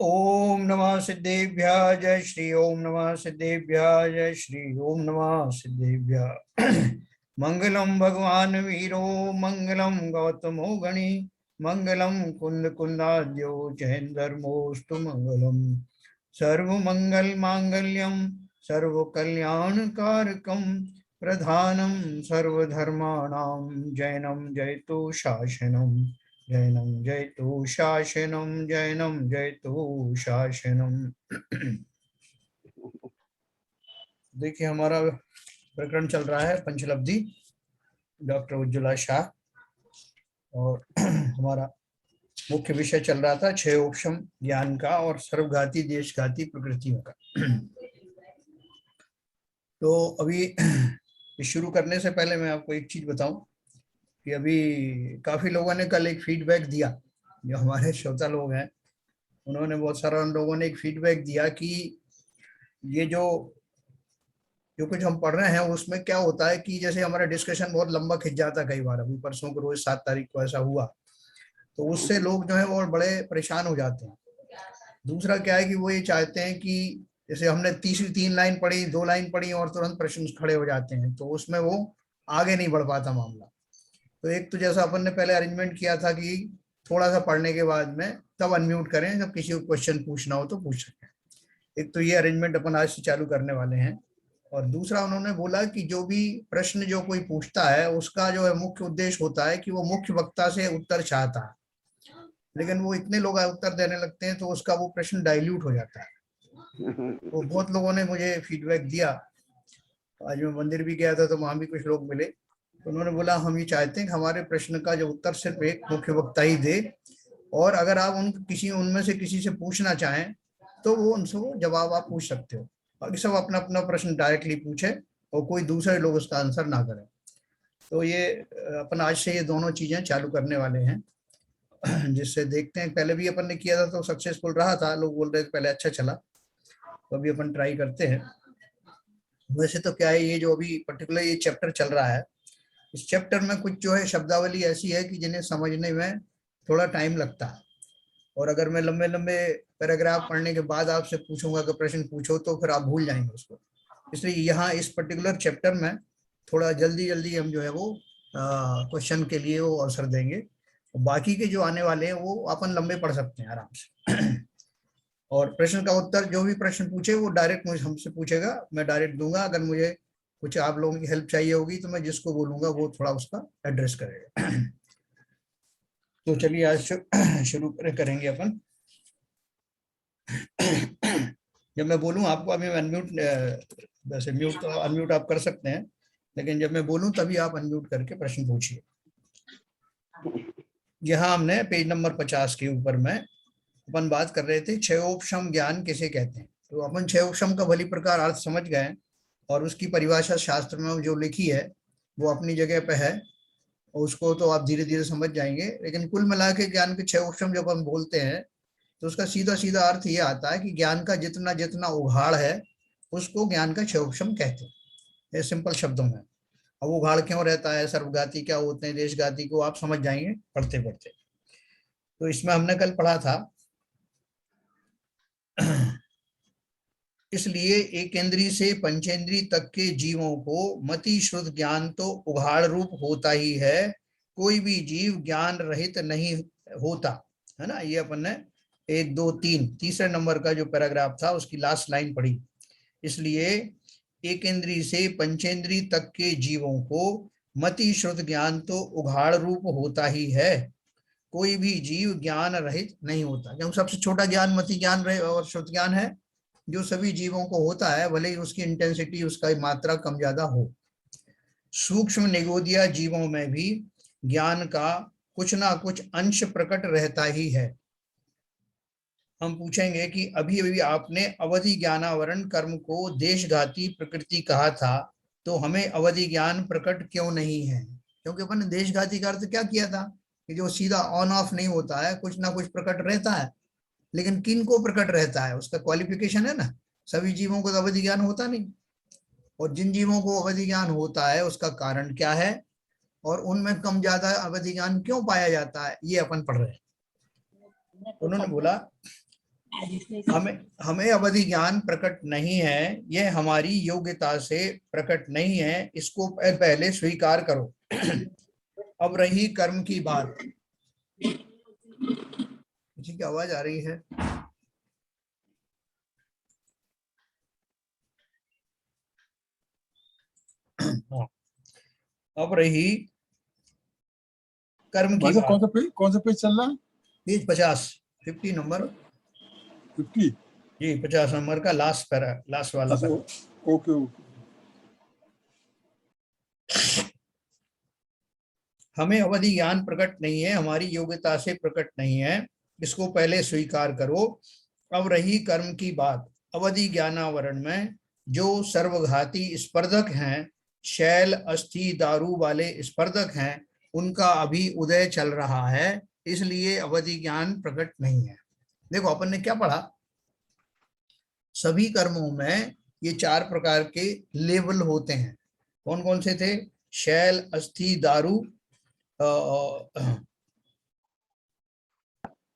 ओम नमः सिद्धेभ्यः जय श्री ओम नमः सिद्धेभ्यः जय श्री ओम नमः सिद्धेभ्यः। मंगलम भगवान वीरो मंगलम गौतमो गणि मंगलम कुंद कुंदाद्यो जैन धर्मोस्तु मंगलम सर्व मंगल मांगल्यम सर्व कल्याण कारकम प्रधानम सर्वधर्माणां जैनम जयतु शासनम जैनम जयतु शासनम जैनम जयतु शासनम। देखिए हमारा प्रकरण चल रहा है पंचलब्धि, डॉक्टर उज्ज्वला शाह, और हमारा मुख्य विषय चल रहा था छह उपशम ज्ञान का और सर्वघाती देशघाती प्रकृतियों का। तो अभी शुरू करने से पहले मैं आपको एक चीज बताऊं कि अभी काफी लोगों ने कल एक फीडबैक दिया, जो हमारे श्रोता लोग हैं उन्होंने बहुत सारा उन लोगों ने एक फीडबैक दिया कि ये जो जो कुछ हम पढ़ रहे हैं उसमें क्या होता है कि जैसे हमारा डिस्कशन बहुत लंबा खिंच जाता है कई बार। अभी परसों को रोज 7 तारीख को ऐसा हुआ, तो उससे लोग जो है वो बड़े परेशान हो जाते हैं। दूसरा क्या है कि वो ये चाहते हैं कि जैसे हमने तीसरी 3 लाइन पढ़ी, 2 लाइन पढ़ी और तुरंत प्रश्न खड़े हो जाते हैं, तो उसमें वो आगे नहीं बढ़ पाता मामला। तो एक तो जैसा अपन ने पहले अरेंजमेंट किया था कि थोड़ा सा पढ़ने के बाद में तब अनम्यूट करें, जब किसी को क्वेश्चन पूछना हो तो पूछ सकें। एक तो ये अरेंजमेंट अपन आज से चालू करने वाले हैं। और दूसरा उन्होंने बोला कि जो भी प्रश्न जो कोई पूछता है उसका जो है मुख्य उद्देश्य होता है कि वो मुख्य वक्ता से उत्तर चाहता है, लेकिन वो इतने लोग उत्तर देने लगते हैं तो उसका वो प्रश्न डाइल्यूट हो जाता है। तो बहुत लोगों ने मुझे फीडबैक दिया। आज मैं मंदिर भी गया था तो वहां भी कुछ लोग मिले, तो उन्होंने बोला हम ये चाहते हैं कि हमारे प्रश्न का जो उत्तर सिर्फ एक मुख्य वक्ता ही दे, और अगर आप उनमें से किसी से पूछना चाहें तो वो उनसे वो जवाब आप पूछ सकते हो, बाकी सब अपना अपना प्रश्न डायरेक्टली पूछे और कोई दूसरे लोग उसका आंसर ना करें। तो ये अपन आज से ये दोनों चीजें चालू करने वाले हैं, जिससे देखते हैं। पहले भी अपन ने किया था तो सक्सेसफुल रहा था, लोग बोल रहे थे पहले अच्छा चला, तो अभी अपन ट्राई करते हैं। वैसे तो क्या है, ये जो अभी पर्टिकुलर ये चैप्टर चल रहा है, इस चैप्टर में कुछ जो है शब्दावली ऐसी है कि जिन्हें समझने में थोड़ा टाइम लगता है। और अगर मैं लंबे लंबे पैराग्राफ पढ़ने के बाद आपसे पूछूंगा कि प्रश्न पूछो तो फिर आप भूल जाएंगे उसको। इसलिए यहाँ इस पर्टिकुलर चैप्टर में थोड़ा जल्दी जल्दी हम जो है वो क्वेश्चन के लिए वो अवसर देंगे। बाकी के जो आने वाले हैं वो अपन लंबे पढ़ सकते हैं आराम से। और प्रश्न का उत्तर जो भी प्रश्न पूछे वो डायरेक्ट मुझे हमसे पूछेगा, मैं डायरेक्ट दूंगा। अगर मुझे कुछ आप लोगों की हेल्प चाहिए होगी तो मैं जिसको बोलूंगा वो थोड़ा उसका एड्रेस करेगा। तो चलिए आज शुरू करेंगे अपन। जब मैं बोलूं आपको, अभी मैं अनम्यूट, वैसे म्यूट तो अनम्यूट आप कर सकते हैं, लेकिन जब मैं बोलूं तभी आप अनम्यूट करके प्रश्न पूछिए। यहाँ हमने पेज नंबर 50 के ऊपर में अपन बात कर रहे थे क्षयोपशम ज्ञान किसे कहते हैं। तो अपन क्षयोपशम का भली प्रकार अर्थ समझ गए, और उसकी परिभाषा शास्त्र में जो लिखी है वो अपनी जगह पे है, और उसको तो आप धीरे धीरे समझ जाएंगे। लेकिन कुल मिला के ज्ञान के क्षयोपशम जब हम बोलते हैं तो उसका सीधा सीधा अर्थ ये आता है कि ज्ञान का जितना जितना उघाड़ है उसको ज्ञान का क्षयोपशम कहते हैं, ये सिंपल शब्दों में। अब उघाड़ क्यों रहता है, सर्वघाती क्या होते हैं, देशघाती को आप समझ जाएंगे पढ़ते पढ़ते। तो इसमें हमने कल पढ़ा था इसलिए एक इंद्रिय से पंचेंद्रिय तक के जीवों को मति श्रुत ज्ञान तो उघाड़ रूप होता ही है, कोई भी जीव ज्ञान रहित नहीं होता, है ना। ये अपन ने 1 2 3 तीसरे नंबर का जो पैराग्राफ था उसकी लास्ट लाइन पढ़ी। इसलिए एक इंद्रिय से पंचेंद्रिय तक के जीवों को मति श्रुत ज्ञान तो उघाड़ रूप होता ही है, कोई भी जीव ज्ञान रहित नहीं होता। क्योंकि सबसे छोटा ज्ञान मति ज्ञान रहे और श्रुत ज्ञान है, जो सभी जीवों को होता है, भले ही उसकी इंटेंसिटी, उसका मात्रा कम ज्यादा हो। सूक्ष्म निगोदिया जीवों में भी ज्ञान का कुछ ना कुछ अंश प्रकट रहता ही है। हम पूछेंगे कि अभी अभी आपने अवधि ज्ञानावरण कर्म को देशघाती प्रकृति कहा था, तो हमें अवधि ज्ञान प्रकट क्यों नहीं है? क्योंकि अपन ने देशघाती का अर्थ क्या किया था कि जो सीधा ऑन ऑफ नहीं होता है, कुछ ना कुछ प्रकट रहता है। लेकिन किन को प्रकट रहता है उसका क्वालिफिकेशन है ना। सभी जीवों को तो अवधि ज्ञान होता नहीं, और जिन जीवों को अवधि ज्ञान होता है उसका कारण क्या है, और उनमें कम ज्यादा अवधि ज्ञान क्यों पाया जाता है, ये अपन पढ़ रहे हैं। उन्होंने बोला हमें हमें अवधि ज्ञान प्रकट नहीं है, यह हमारी योग्यता से प्रकट नहीं है, इसको पहले स्वीकार करो। अब रही कर्म की बात। किसी की आवाज आ रही है? अब रही कर्म की भाई साहब बात। कौन सा पेज चल रहा है? पेज 50, 50 नंबर 50 जी, 50 नंबर का लास्ट पैरा, लास्ट वाला अच्छा, पैरा। Okay okay. हमें अवधि ज्ञान प्रकट नहीं है, हमारी योग्यता से प्रकट नहीं है, इसको पहले स्वीकार करो। अब रही कर्म की बात। अवधि ज्ञानावरण में जो सर्वघाती स्पर्धक हैं, शैल अस्थि दारू वाले स्पर्धक हैं, उनका अभी उदय चल रहा है, इसलिए अवधि ज्ञान प्रकट नहीं है। देखो अपन ने क्या पढ़ा, सभी कर्मों में ये 4 प्रकार के लेवल होते हैं। कौन कौन से थे? शैल अस्थि दारू,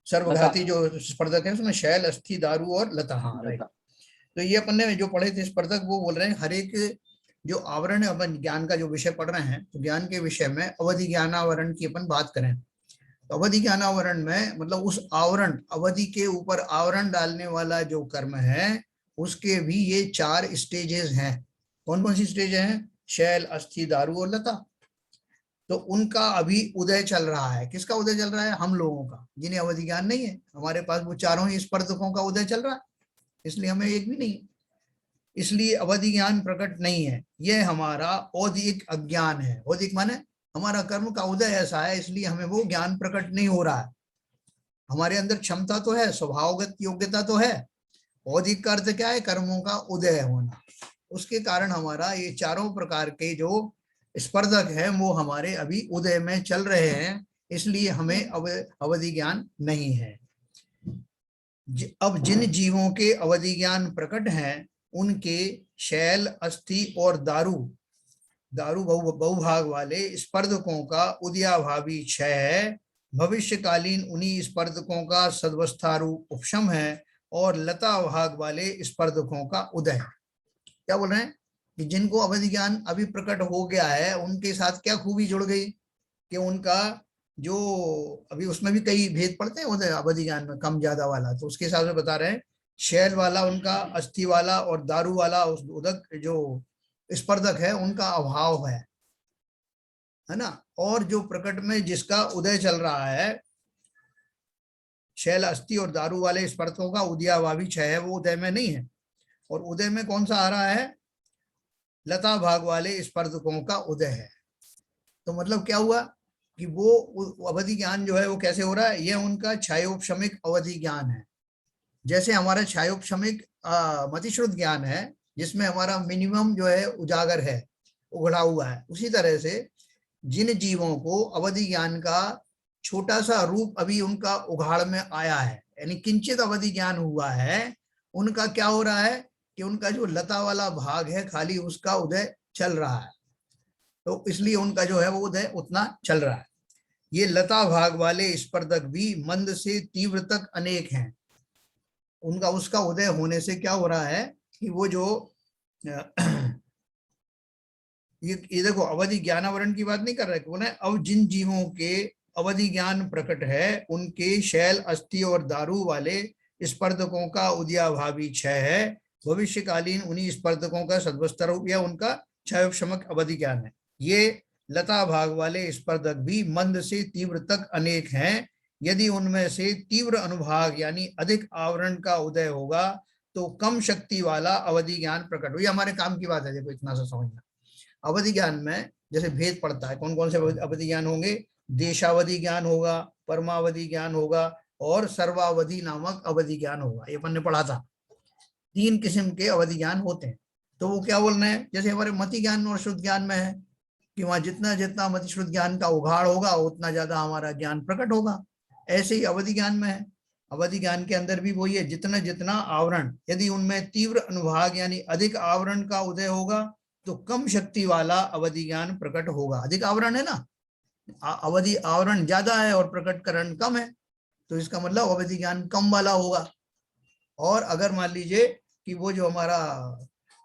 सर्वघाती जो स्पर्धक है उसमें शैल अस्थि दारू और लता। हाँ राइट। तो ये अपन ने जो पढ़े थे स्पर्धक, वो बोल रहे हैं हर एक जो आवरण है, अपन ज्ञान का जो विषय पढ़ रहे हैं, तो ज्ञान के विषय में अवधि ज्ञानावरण की अपन बात करें तो अवधि ज्ञानावरण में मतलब उस आवरण, अवधि के ऊपर आवरण डालने वाला जो कर्म है, उसके भी ये 4 स्टेजेस हैं। कौन कौन सी स्टेज हैं? शैल अस्थि दारू और लता। तो उनका अभी उदय चल रहा है। किसका उदय चल रहा है? हम लोगों का, जिन्हें अवधि ज्ञान नहीं है। हमारे पास वो चारों ही स्पर्धकों का उदय चल रहा है, इसलिए हमें एक भी नहीं है, इसलिए अवधि ज्ञान प्रकट नहीं है। यह हमारा औधिक अज्ञान है। औधिक माने हमारा कर्म का उदय ऐसा है, इसलिए हमें वो ज्ञान प्रकट नहीं हो रहा है। हमारे अंदर क्षमता तो है, स्वभावगत योग्यता तो है। औधिक का अर्थ क्या है? कर्मों का उदय होना। उसके कारण हमारा ये चारों प्रकार के जो स्पर्धक हैं वो हमारे अभी उदय में चल रहे हैं, इसलिए हमें अवधि ज्ञान नहीं है। अब जिन जीवों के अवधि ज्ञान प्रकट हैं, उनके शैल अस्थि और दारू दारू बहुभाग वाले स्पर्धकों का उदयाभावी क्षय है। भविष्यकालीन उन्हीं स्पर्धकों का सद्वस्थारूप उपशम है और लता भाग वाले स्पर्धकों का उदय। क्या बोल रहे हैं कि जिनको अवधि ज्ञान अभी प्रकट हो गया है, उनके साथ क्या खूबी जुड़ गई कि उनका जो अभी उसमें भी कई भेद पड़ते हैं उदय अवधि ज्ञान में, कम ज्यादा वाला, तो उसके हिसाब से बता रहे हैं शैल वाला उनका, अस्थि वाला और दारू वाला उस उदक जो स्पर्धक है उनका अभाव है ना। और जो प्रकट में जिसका उदय चल रहा है, शैल अस्थि और दारू वाले स्पर्धकों का उदयाभावी क्षय है, वो उदय में नहीं है। और उदय में कौन सा आ रहा है? लता भाग वाले स्पर्धकों का उदय है। तो मतलब क्या हुआ कि वो अवधि ज्ञान जो है वो कैसे हो रहा है? यह उनका छायोपशमिक अवधि ज्ञान है। जैसे हमारा छायोपशमिक मतिश्रुत ज्ञान है, जिसमें हमारा मिनिमम जो है उजागर है, उघड़ा हुआ है, उसी तरह से जिन जीवों को अवधि ज्ञान का छोटा सा रूप अभी उनका उघाड़ में आया है, यानी किंचित अवधि ज्ञान हुआ है, उनका क्या हो रहा है कि उनका जो लता वाला भाग है खाली, उसका उदय चल रहा है। तो इसलिए उनका जो है वो उदय उतना चल रहा है। ये लता भाग वाले स्पर्धक भी मंद से तीव्र तक अनेक हैं। उनका उसका उदय होने से क्या हो रहा है कि वो जो ये देखो अवधि ज्ञानावरण की बात नहीं कर रहे, कौन है? अब जिन जीवों के अवधि ज्ञान प्रकट है, उनके शैल अस्थि और दारू वाले स्पर्धकों का उदयाभावी क्षय है। भविष्यकालीन उन्हीं स्पर्धकों का सद्वस्थ रूप या उनका क्षयोपशमक अवधि ज्ञान है। ये लता भाग वाले स्पर्धक भी मंद से तीव्र तक अनेक हैं। यदि उनमें से तीव्र अनुभाग यानी अधिक आवरण का उदय होगा तो कम शक्ति वाला अवधि ज्ञान प्रकट हो। ये हमारे काम की बात है, देखो इतना सा समझना। अवधि ज्ञान में जैसे भेद पड़ता है, कौन कौन से अवधि ज्ञान होंगे? देशावधि ज्ञान होगा, परमावधि ज्ञान होगा और सर्वावधि नामक अवधि ज्ञान होगा। ये अपन ने पढ़ा था। 3 किस्म के अवधि ज्ञान होते हैं। तो वो क्या बोल रहे हैं, जैसे हमारे मति ज्ञान और शुद्ध ज्ञान में है कि वहां जितना जितना मति शुद्ध ज्ञान का उघाड़ होगा उतना ज्यादा हमारा ज्ञान प्रकट होगा। ऐसे ही अवधि ज्ञान में है। अवधि ज्ञान के अंदर भी वही है, जितना जितना आवरण, यदि उनमें तीव्र अनुभाग यानी अधिक आवरण का उदय होगा तो कम शक्ति वाला अवधि ज्ञान प्रकट होगा। अधिक आवरण है ना, अवधि आवरण ज्यादा है और प्रकटकरण कम है, तो इसका मतलब अवधि ज्ञान कम वाला होगा। और अगर मान लीजिए कि वो जो हमारा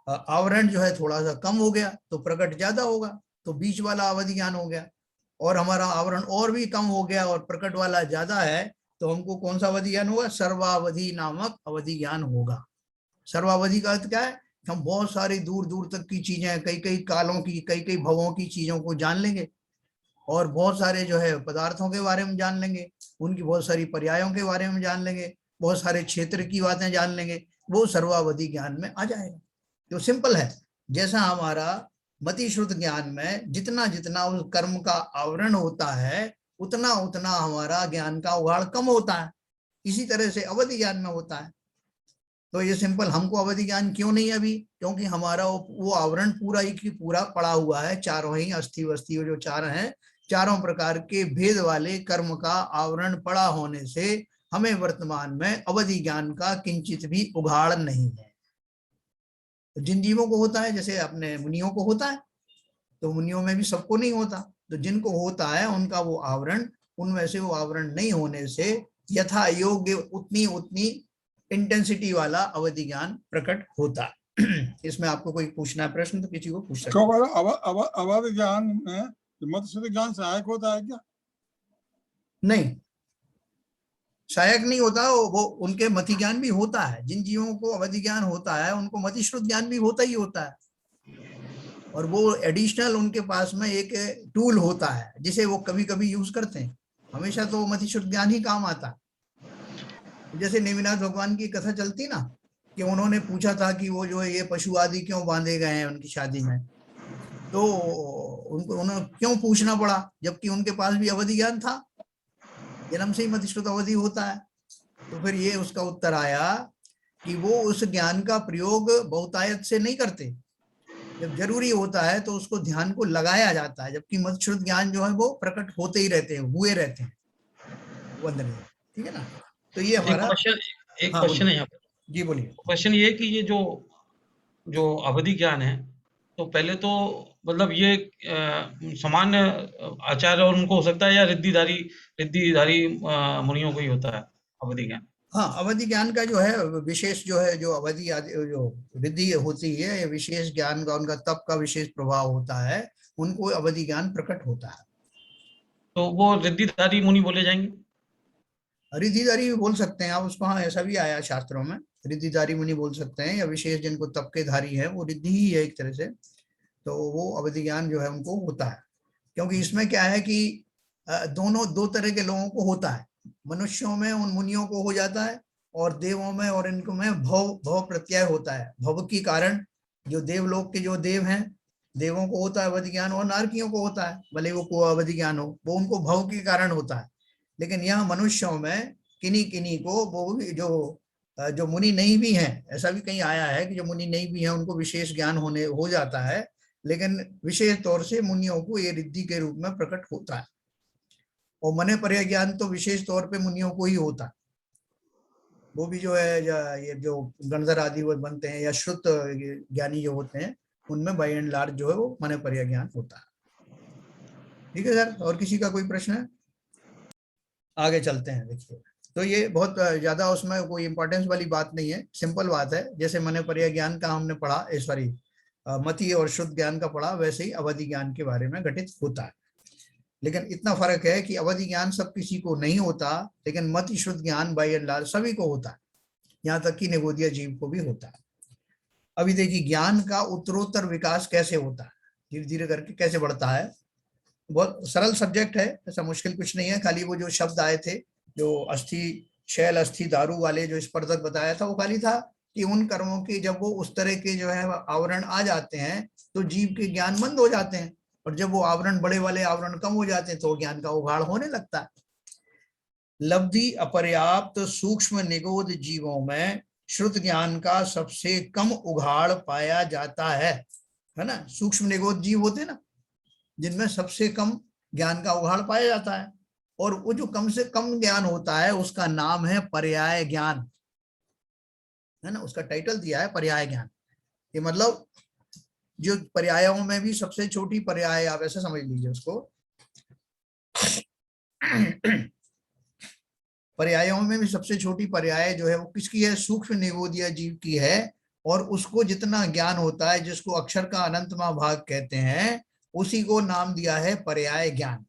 आवरण जो है थोड़ा सा कम हो गया तो प्रकट ज्यादा होगा, तो बीच वाला अवधि ज्ञान हो गया। और हमारा आवरण और भी कम हो गया और प्रकट वाला ज्यादा है, तो हमको कौन सा अवधि ज्ञान होगा? सर्वावधि नामक अवधि ज्ञान होगा। सर्वावधि का अर्थ क्या है? हम बहुत सारी दूर दूर तक की चीजें, कई कई कालों की, कई कई भवों की चीजों को जान लेंगे, और बहुत सारे जो है पदार्थों के बारे में जान लेंगे, उनकी बहुत सारी पर्यायों के बारे में जान लेंगे, बहुत सारे क्षेत्र की बातें जान लेंगे, वो सर्वावधि ज्ञान में आ जाएगा। तो सिंपल है, जैसा हमारा मति श्रुत ज्ञान में जितना जितना उस कर्म का आवरण होता है, उतना उतना हमारा ज्ञान का उगाड़ कम होता है। इसी तरह से अवधि ज्ञान में होता है। तो ये सिंपल, हमको अवधि ज्ञान क्यों नहीं है अभी? क्योंकि हमारा वो आवरण पूरा ही की पूरा पड़ा हुआ है, चारों ही अस्थि वस्थि जो चार हैं, चारों प्रकार के भेद वाले कर्म का आवरण पड़ा होने से हमें वर्तमान में अवधि ज्ञान का किंचित भी उघाड़ नहीं है। जिन जीवों को होता है, जैसे अपने मुनियों को होता है, तो मुनियों में भी सबको नहीं होता, तो जिनको होता है उनका वो आवरण, उनमें से वो आवरण नहीं होने से यथा योग्य उतनी उतनी इंटेंसिटी वाला अवधि ज्ञान प्रकट होता है। इसमें आपको कोई पूछना है प्रश्न तो किसी को पूछ सकते तो हैं। अवध ज्ञान में मत श्रुत ज्ञान सहायक होता है क्या? नहीं, सहायक नहीं होता। वो उनके मति ज्ञान भी होता है, जिन जीवों को अवधि ज्ञान होता है उनको मति श्रुत ज्ञान भी होता ही होता है, और वो एडिशनल उनके पास में एक टूल होता है जिसे वो कभी कभी यूज करते हैं। हमेशा तो मति श्रुत ज्ञान ही काम आता है। जैसे नेमिनाथ भगवान की कथा चलती ना, कि उन्होंने पूछा था कि वो जो है ये पशु आदि क्यों बांधे गए हैं उनकी शादी में, तो उनको उन्हें क्यों पूछना पड़ा, जबकि उनके पास भी अवधि ज्ञान था, जन्म से ही मतिश्रुत अवधि होता है। तो फिर ये उसका उत्तर आया कि वो उस ज्ञान का प्रयोग बहुतायत से नहीं करते, जब जरूरी होता है तो उसको ध्यान को लगाया जाता है, जबकि मतिश्रुत ज्ञान जो है वो प्रकट होते ही रहते हैं, हुए रहते हैं। वंदनीय, ठीक है ना? तो ये एक हमारा। क्वेश्चन एक हाँ क्वेश्चन बोलिए। है यहाँ पे। जी बोलिए। क्वेश्चन ये है कि ये जो जो अवधि ज्ञान है, तो पहले तो मतलब ये सामान्य आचार्य और उनको हो सकता है, या रिद्धिधारी मुनियों को ही होता है अवधि ज्ञान? हाँ, अवधि ज्ञान का जो है विशेष जो है, जो अवधि जो रिद्धि होती है, विशेष ज्ञान का, उनका तप का विशेष प्रभाव होता है, उनको अवधि ज्ञान प्रकट होता है। तो वो रिद्धिधारी मुनि बोले जाएंगे? रिद्धिधारी भी बोल सकते हैं आप उसको, हाँ ऐसा भी आया शास्त्रों में, रिद्धिधारी मुनि बोल सकते हैं, या विशेष जिनको तप के धारी है वो रिद्धि ही है एक तरह से, तो वो अवधि ज्ञान जो है उनको होता है। क्योंकि इसमें क्या है कि दोनों दो तरह के लोगों को होता है। मनुष्यों में उन मुनियों को हो जाता है, और देवों में और इनको में भव भव प्रत्यय होता है, भव की कारण। जो देवलोक के जो देव हैं, देवों को होता है अवधि ज्ञान, और नारकियों को होता है, भले वो को अवधि ज्ञान हो, वो उनको भव के कारण होता है। लेकिन यहाँ मनुष्यों में किन्हीं किन्हीं को वो जो जो मुनि नहीं भी हैं, ऐसा भी कहीं आया है कि जो मुनि नहीं भी हैं उनको विशेष ज्ञान होने हो जाता है, लेकिन विशेष तौर से मुनियों को ये रिद्धि के रूप में प्रकट होता है। और मने पर्याय ज्ञान तो विशेष तौर पे मुनियों को ही होता है। वो भी जो है ये जो गणधर आदि वो बनते हैं, या श्रुत ज्ञानी जो होते हैं, उनमें बाय एंड लार्ज जो है वो मने पर्याय ज्ञान होता है। ठीक है सर, और किसी का कोई प्रश्न है? आगे चलते हैं। देखिए, तो ये बहुत ज्यादा उसमें कोई इंपॉर्टेंस वाली बात नहीं है, सिंपल बात है। जैसे मने पर्याय ज्ञान का हमने पढ़ा, सॉरी मति और शुद्ध ज्ञान का पढ़ा, वैसे ही अवधि ज्ञान के बारे में घटित होता है। लेकिन इतना फर्क है कि अवधि ज्ञान सब किसी को नहीं होता, लेकिन मति शुद्ध ज्ञान बाय एंड लार्ज सभी को होता है, यहाँ तक कि निगोदिया जीव को भी होता है। अभी देखिए ज्ञान का उत्तरोत्तर विकास कैसे होता है, धीरे धीरे करके कैसे बढ़ता है। बहुत सरल सब्जेक्ट है, ऐसा मुश्किल कुछ नहीं है। खाली वो जो शब्द आए थे, जो अस्थि शैल अस्थि दारू वाले जो स्पर्धक बताया था, वो खाली था कि उन कर्मों के जब वो उस तरह के जो है आवरण आ जाते हैं तो जीव के ज्ञान मंद हो जाते हैं, और जब वो आवरण बड़े वाले आवरण कम हो जाते हैं तो ज्ञान का उघाड़ होने लगता है। लब्धि अपर्याप्त सूक्ष्म निगोद जीवों में श्रुत ज्ञान का सबसे कम उघाड़ पाया जाता है ना? सूक्ष्म निगोद जीव होते हैं ना, जिनमें सबसे कम ज्ञान का उघाड़ पाया जाता है, और वो जो कम से कम ज्ञान होता है उसका नाम है पर्याय ज्ञान, है ना? उसका टाइटल दिया है पर्याय ज्ञान। ये मतलब जो पर्यायों में भी सबसे छोटी पर्याय, आप ऐसे समझ लीजिए उसको। पर्यायों में भी सबसे छोटी पर्याय जो है वो किसकी है? सूक्ष्म निगोदिया जीव की है। और उसको जितना ज्ञान होता है, जिसको अक्षर का अनंतमा भाग कहते हैं, उसी को नाम दिया है पर्याय ज्ञान।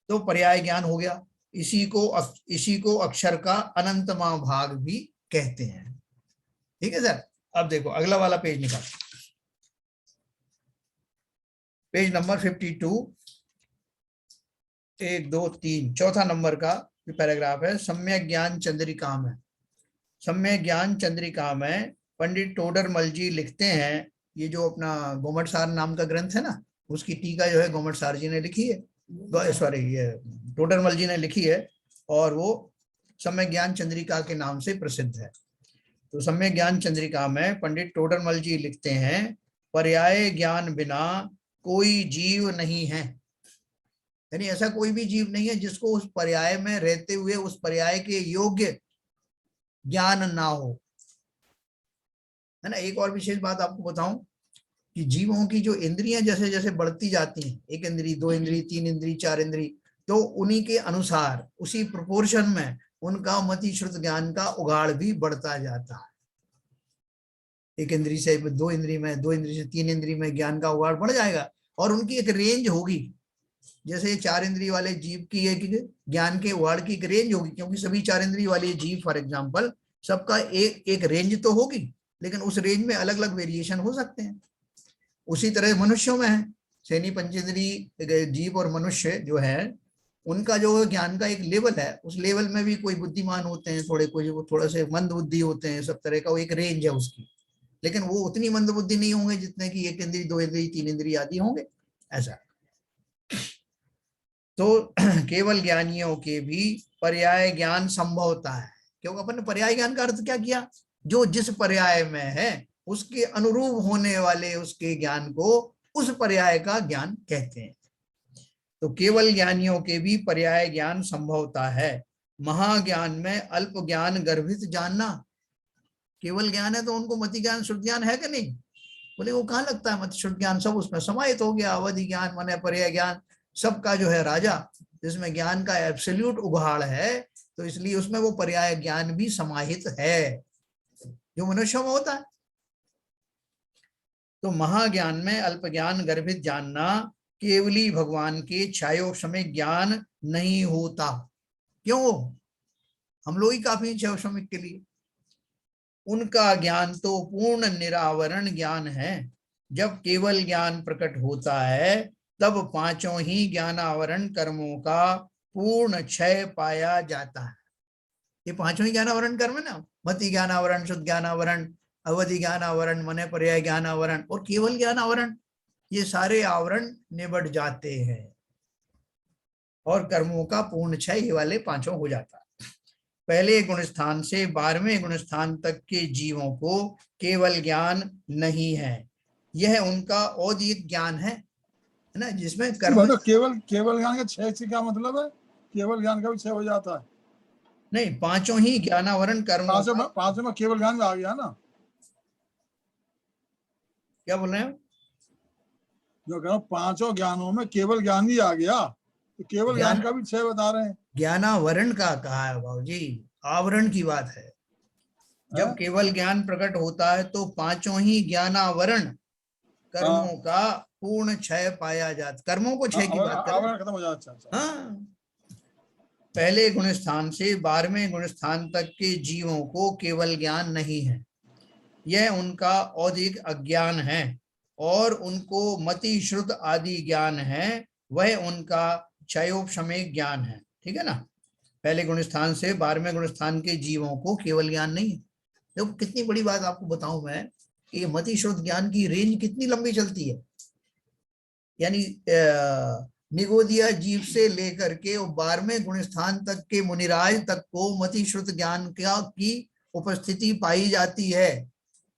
तो पर्याय ज्ञान हो गया। इसी को अक्षर का अनंतमा भाग भी कहते हैं। ठीक है सर। अब देखो अगला वाला पेज निकाल, पेज नंबर 52, 1 2 3 चौथा नंबर का पैराग्राफ है। सम्यक ज्ञान चंद्रिका में, सम्यक ज्ञान चंद्रिका में पंडित टोडरमल जी लिखते हैं, ये जो अपना गोमटसार नाम का ग्रंथ है ना, उसकी टीका जो है गोमटसार जी ने लिखी है, सॉरी ये टोडरमल जी ने लिखी है, और वो सम्यक ज्ञान चंद्रिका के नाम से प्रसिद्ध है। तो सम्यक ज्ञान चंद्रिका में पंडित टोडरमल जी लिखते हैं, पर्याय ज्ञान बिना कोई जीव नहीं है। यानी ऐसा कोई भी जीव नहीं है जिसको उस पर्याय में रहते हुए उस पर्याय के योग्य ज्ञान ना हो, है ना। एक और विशेष बात आपको बताऊं कि जीवों की जो इंद्रियां जैसे जैसे बढ़ती जाती हैं, 1 इंद्री, 2 इंद्री, 3 इंद्री, 4 इंद्री, तो उन्हीं के अनुसार उसी प्रोपोर्शन में उनका मति श्रुत ज्ञान का उगाड़ भी बढ़ता जाता है। 1 इंद्री से 2 इंद्री में, 2 इंद्री से 3 इंद्री में ज्ञान का उगाड़ बढ़ जाएगा, और उनकी एक रेंज होगी। जैसे 4 इंद्री वाले जीव की एक ज्ञान के उगाड़ की एक रेंज होगी, क्योंकि सभी 4 इंद्री वाले जीव फॉर एग्जाम्पल सबका एक रेंज तो होगी, लेकिन उस रेंज में अलग अलग वेरिएशन हो सकते हैं। उसी तरह मनुष्यों में है, सैनी पंचेंद्री जीव और मनुष्य जो है, उनका जो ज्ञान का एक लेवल है, उस लेवल में भी कोई बुद्धिमान होते हैं, थोड़ा से मंद बुद्धि होते हैं, सब तरह का एक रेंज है उसकी, लेकिन वो उतनी मंद बुद्धि नहीं होंगे जितने की 1 इंद्री, 2 इंद्री, 3 इंद्री आदि होंगे, ऐसा। तो केवल ज्ञानियों के भी पर्याय ज्ञान संभवता है, क्योंकि अपन ने पर्याय ज्ञान का अर्थ क्या किया? जो जिस पर्याय में है उसके अनुरूप होने वाले उसके ज्ञान को उस पर्याय का ज्ञान कहते हैं। तो केवल ज्ञानियों के भी पर्याय ज्ञान संभवता है। महाज्ञान में अल्प ज्ञान गर्भित जानना। केवल ज्ञान है तो उनको मति ज्ञान श्रुत ज्ञान है कि नहीं? बोले वो कहाँ लगता है, मति श्रुत ज्ञान सब उसमें समाहित हो गया। अवधि ज्ञान माने पर्याय ज्ञान सबका जो है राजा, जिसमें ज्ञान का एब्सोल्यूट उघाड़ है, तो इसलिए उसमें वो पर्याय ज्ञान भी समाहित है जो मनुष्यों में होता है। तो महाज्ञान में अल्प ज्ञान गर्भित जानना, केवली भगवान के छायोपशमिक ज्ञान नहीं होता। क्यों? हम लोग ही काफी हैं छायोपशमिक के लिए। उनका ज्ञान तो पूर्ण निरावरण ज्ञान है। जब केवल ज्ञान प्रकट होता है तब 5 ही ज्ञानावरण कर्मों का पूर्ण क्षय पाया जाता है। ये 5 ही ज्ञानावरण कर्म है ना, मति ज्ञानावरण, शुद्ध ज्ञानावरण, अवधि ज्ञानावरण, मने पर्याय ज्ञानावरण और केवल ज्ञानावरण, ये सारे आवरण निबट जाते हैं और कर्मों का पूर्ण क्षय ये वाले 5 हो जाता है। पहले गुण स्थान से 12वें गुण स्थान तक के जीवों को केवल ज्ञान नहीं है, यह उनका औदिक ज्ञान है ना, जिसमें कर्म। तो केवल ज्ञान का 6 से क्या मतलब है? केवल ज्ञान का भी 6 हो जाता है? नहीं, 5 ही ज्ञानावरण कर्म। 5 में केवल ज्ञान में आ गया ना? क्या बोल रहे हैं? जो कह रहा हूं 5 ज्ञानों में केवल ज्ञान भी आ गया, तो केवल ज्ञान का भी 6 बता रहे हैं। ज्ञानावरण का कहा है बाबू जी, आवरण की बात है। जब केवल ज्ञान प्रकट होता है तो 5 ही ज्ञानावरण कर्मों का पूर्ण क्षय पाया जाता। कर्मों को क्षय की बात कर रहे हैं, खत्म हो जाता। हाँ। पहले गुण स्थान से 12वें गुण स्थान तक के जीवों को केवल ज्ञान नहीं है, यह उनका औदिक अज्ञान है, और उनको मति श्रुत आदि ज्ञान है, वह उनका क्षयोपशमिक ज्ञान है। ठीक है ना। पहले गुण स्थान से 12वें गुण स्थान के जीवों को केवल ज्ञान नहीं है। देखो कितनी बड़ी बात आपको बताऊं मैं, ये मति श्रुत ज्ञान की रेंज कितनी लंबी चलती है। यानी निगोदिया जीव से लेकर के 12वें गुण स्थान तक के मुनिराज तक को मति श्रुत ज्ञान की उपस्थिति पाई जाती है।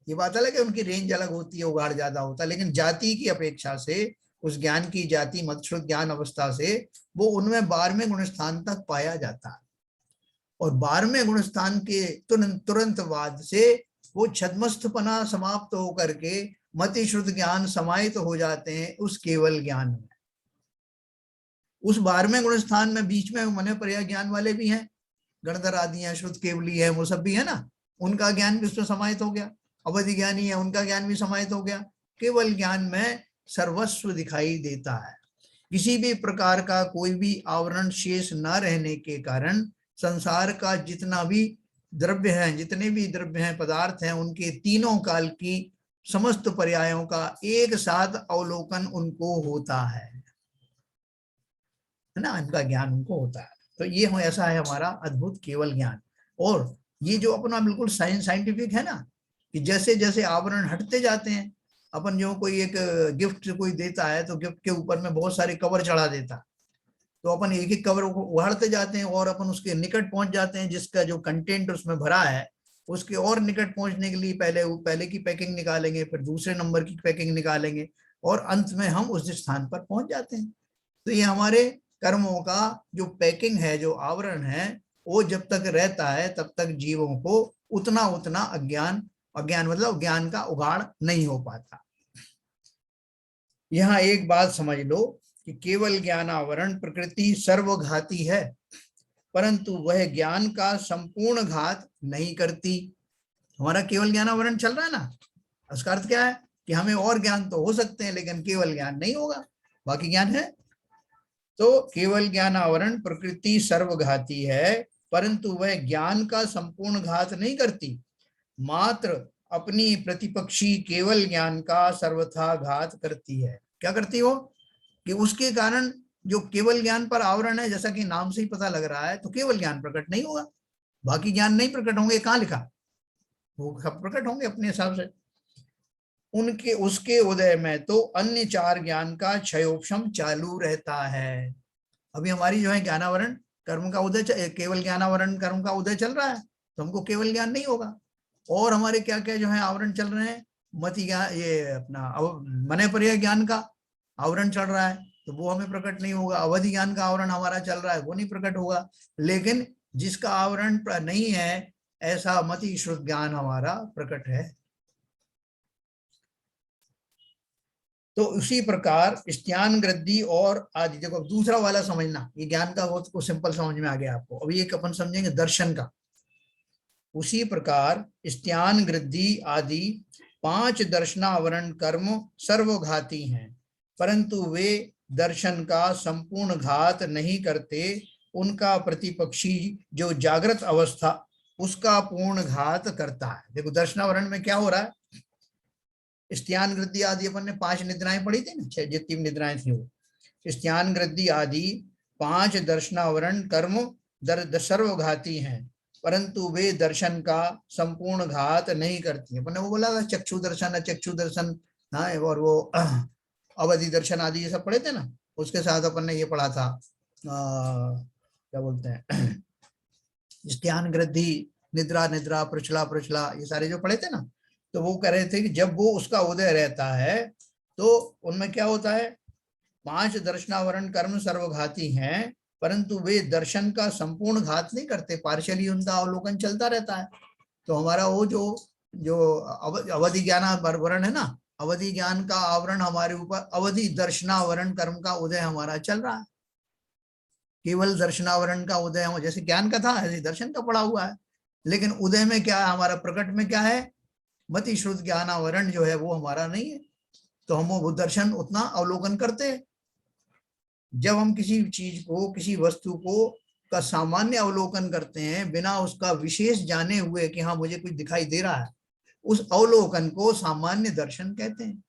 ये बात अलग है, उनकी रेंज अलग होती है, उगाड़ ज्यादा होता है, लेकिन जाति की अपेक्षा से उस ज्ञान की जाति मति श्रुत ज्ञान अवस्था से वो उनमें 12वें गुण स्थान तक पाया जाता है, और 12वें गुण स्थान के तुरंत बाद से वो छद्मस्थपना समाप्त होकर के मति श्रुत ज्ञान समाहित हो जाते हैं उस केवल ज्ञान में। उस 12वें गुण स्थान में बीच में मने पर्याय ज्ञान वाले भी हैं, गणधर आदि हैं, श्रुत केवली है, वो सब भी है ना, उनका ज्ञान भी उसमें समाहित हो गया। अवधि ज्ञानी है, उनका ज्ञान भी समाहित हो गया। केवल ज्ञान में सर्वस्व दिखाई देता है। किसी भी प्रकार का कोई भी आवरण शेष न रहने के कारण संसार का जितना भी द्रव्य है, जितने भी द्रव्य हैं, पदार्थ हैं, उनके तीनों काल की समस्त पर्यायों का एक साथ अवलोकन उनको होता है ना, इनका ज्ञान उनको होता है। तो ये ऐसा है हमारा अद्भुत केवल ज्ञान। और ये जो अपना बिल्कुल साइंटिफिक है ना, कि जैसे जैसे आवरण हटते जाते हैं, अपन जो कोई एक गिफ्ट कोई देता है तो गिफ्ट के ऊपर में बहुत सारे कवर चढ़ा देता, तो अपन एक एक कवर उहाड़ते जाते हैं और अपन उसके निकट पहुंच जाते हैं, जिसका जो कंटेंट उसमें भरा है उसके और निकट पहुंचने के लिए पहले की पैकिंग निकालेंगे, फिर दूसरे नंबर की पैकिंग निकालेंगे, और अंत में हम उस स्थान पर पहुंच जाते हैं। तो ये हमारे कर्मों का जो पैकिंग है, जो आवरण है, वो जब तक रहता है तब तक जीवों को उतना उतना अज्ञान मतलब ज्ञान का उगाड़ नहीं हो पाता। यहाँ एक बात समझ लो कि केवल ज्ञान आवरण प्रकृति सर्वघाती है, परंतु वह ज्ञान का संपूर्ण घात नहीं करती। हमारा केवल ज्ञान आवरण चल रहा है ना, उसका अर्थ क्या है कि हमें और ज्ञान तो हो सकते हैं लेकिन केवल ज्ञान नहीं होगा, बाकी ज्ञान है। तो केवल ज्ञान आवरण प्रकृति सर्वघाती है, परंतु वह ज्ञान का संपूर्ण घात नहीं करती, मात्र अपनी प्रतिपक्षी केवल ज्ञान का सर्वथा घात करती है। क्या करती हो कि उसके कारण जो केवल ज्ञान पर आवरण है, जैसा कि नाम से ही पता लग रहा है, तो केवल ज्ञान प्रकट नहीं होगा, बाकी ज्ञान नहीं प्रकट होंगे। कहां लिखा? वो सब प्रकट होंगे अपने हिसाब से। उनके उसके उदय में तो अन्य चार ज्ञान का क्षयोपशम चालू रहता है। अभी हमारी जो है ज्ञानावरण कर्म का उदय, केवल ज्ञानावरण कर्म का उदय चल रहा है, तो हमको केवल ज्ञान नहीं होगा। और हमारे क्या क्या जो है आवरण चल रहे हैं, मति ज्ञान, ये अपना मने पर्याय ज्ञान का आवरण चल रहा है, तो वो हमें प्रकट नहीं होगा। अवधि ज्ञान का आवरण हमारा चल रहा है, वो नहीं प्रकट होगा। लेकिन जिसका आवरण नहीं है, ऐसा मति श्रुत ज्ञान हमारा प्रकट है। तो उसी प्रकार स्त्यान गृद्धि और आदि, देखो दूसरा वाला समझना, ये ज्ञान का बहुत कुछ सिंपल समझ में आ गया आपको। अभी एक अपन समझेंगे दर्शन का। उसी प्रकार स्त्यान गृद्धि आदि 5 दर्शनावरण कर्म सर्वघाती हैं, परंतु वे दर्शन का संपूर्ण घात नहीं करते। उनका प्रतिपक्षी जो जागृत अवस्था, उसका पूर्ण घात करता है। देखो दर्शनावरण में क्या हो रहा है, स्त्यान गृद्धि आदि अपन ने 5 निद्राएं पढ़ी थी ना, 6 जितनी निद्राएं थी वो। स्त्यान गृद्धि आदि 5 दर्शनावरण कर्म सर्वघाती हैं, परंतु वे दर्शन का संपूर्ण घात नहीं करती। अपन ने वो बोला था चक्षु दर्शन, अचक्षु दर्शन, हाँ, और वो अवधि दर्शन आदि ये सब पढ़े थे ना। उसके साथ अपन ने ये पढ़ा था क्या बोलते हैं, स्त्यान गृद्धि, निद्रा निद्रा, प्रचला प्रचला, ये सारे जो पढ़े थे ना। तो वो कह रहे थे कि जब वो उसका उदय रहता है तो उनमें क्या होता है, 5 दर्शनावरण कर्म सर्वघाती हैं, परंतु वे दर्शन का संपूर्ण घात नहीं करते, पार्शियली उनका अवलोकन चलता रहता है। तो हमारा वो जो अवधि ज्ञान वर्ण है ना, अवधि ज्ञान का आवरण हमारे ऊपर, अवधि दर्शनावरण कर्म का उदय हमारा चल रहा है। केवल दर्शनावरण का उदय हो, जैसे ज्ञान का था ऐसे दर्शन का पड़ा हुआ है। लेकिन उदय में क्या है, हमारा प्रकट में क्या है, मति श्रुत ज्ञानावरण जो है वो हमारा नहीं है, तो हम वो दर्शन उतना अवलोकन करते हैं। जब हम किसी चीज को, किसी वस्तु को का सामान्य अवलोकन करते हैं बिना उसका विशेष जाने हुए कि हाँ मुझे कुछ दिखाई दे रहा है, उस अवलोकन को सामान्य दर्शन कहते हैं।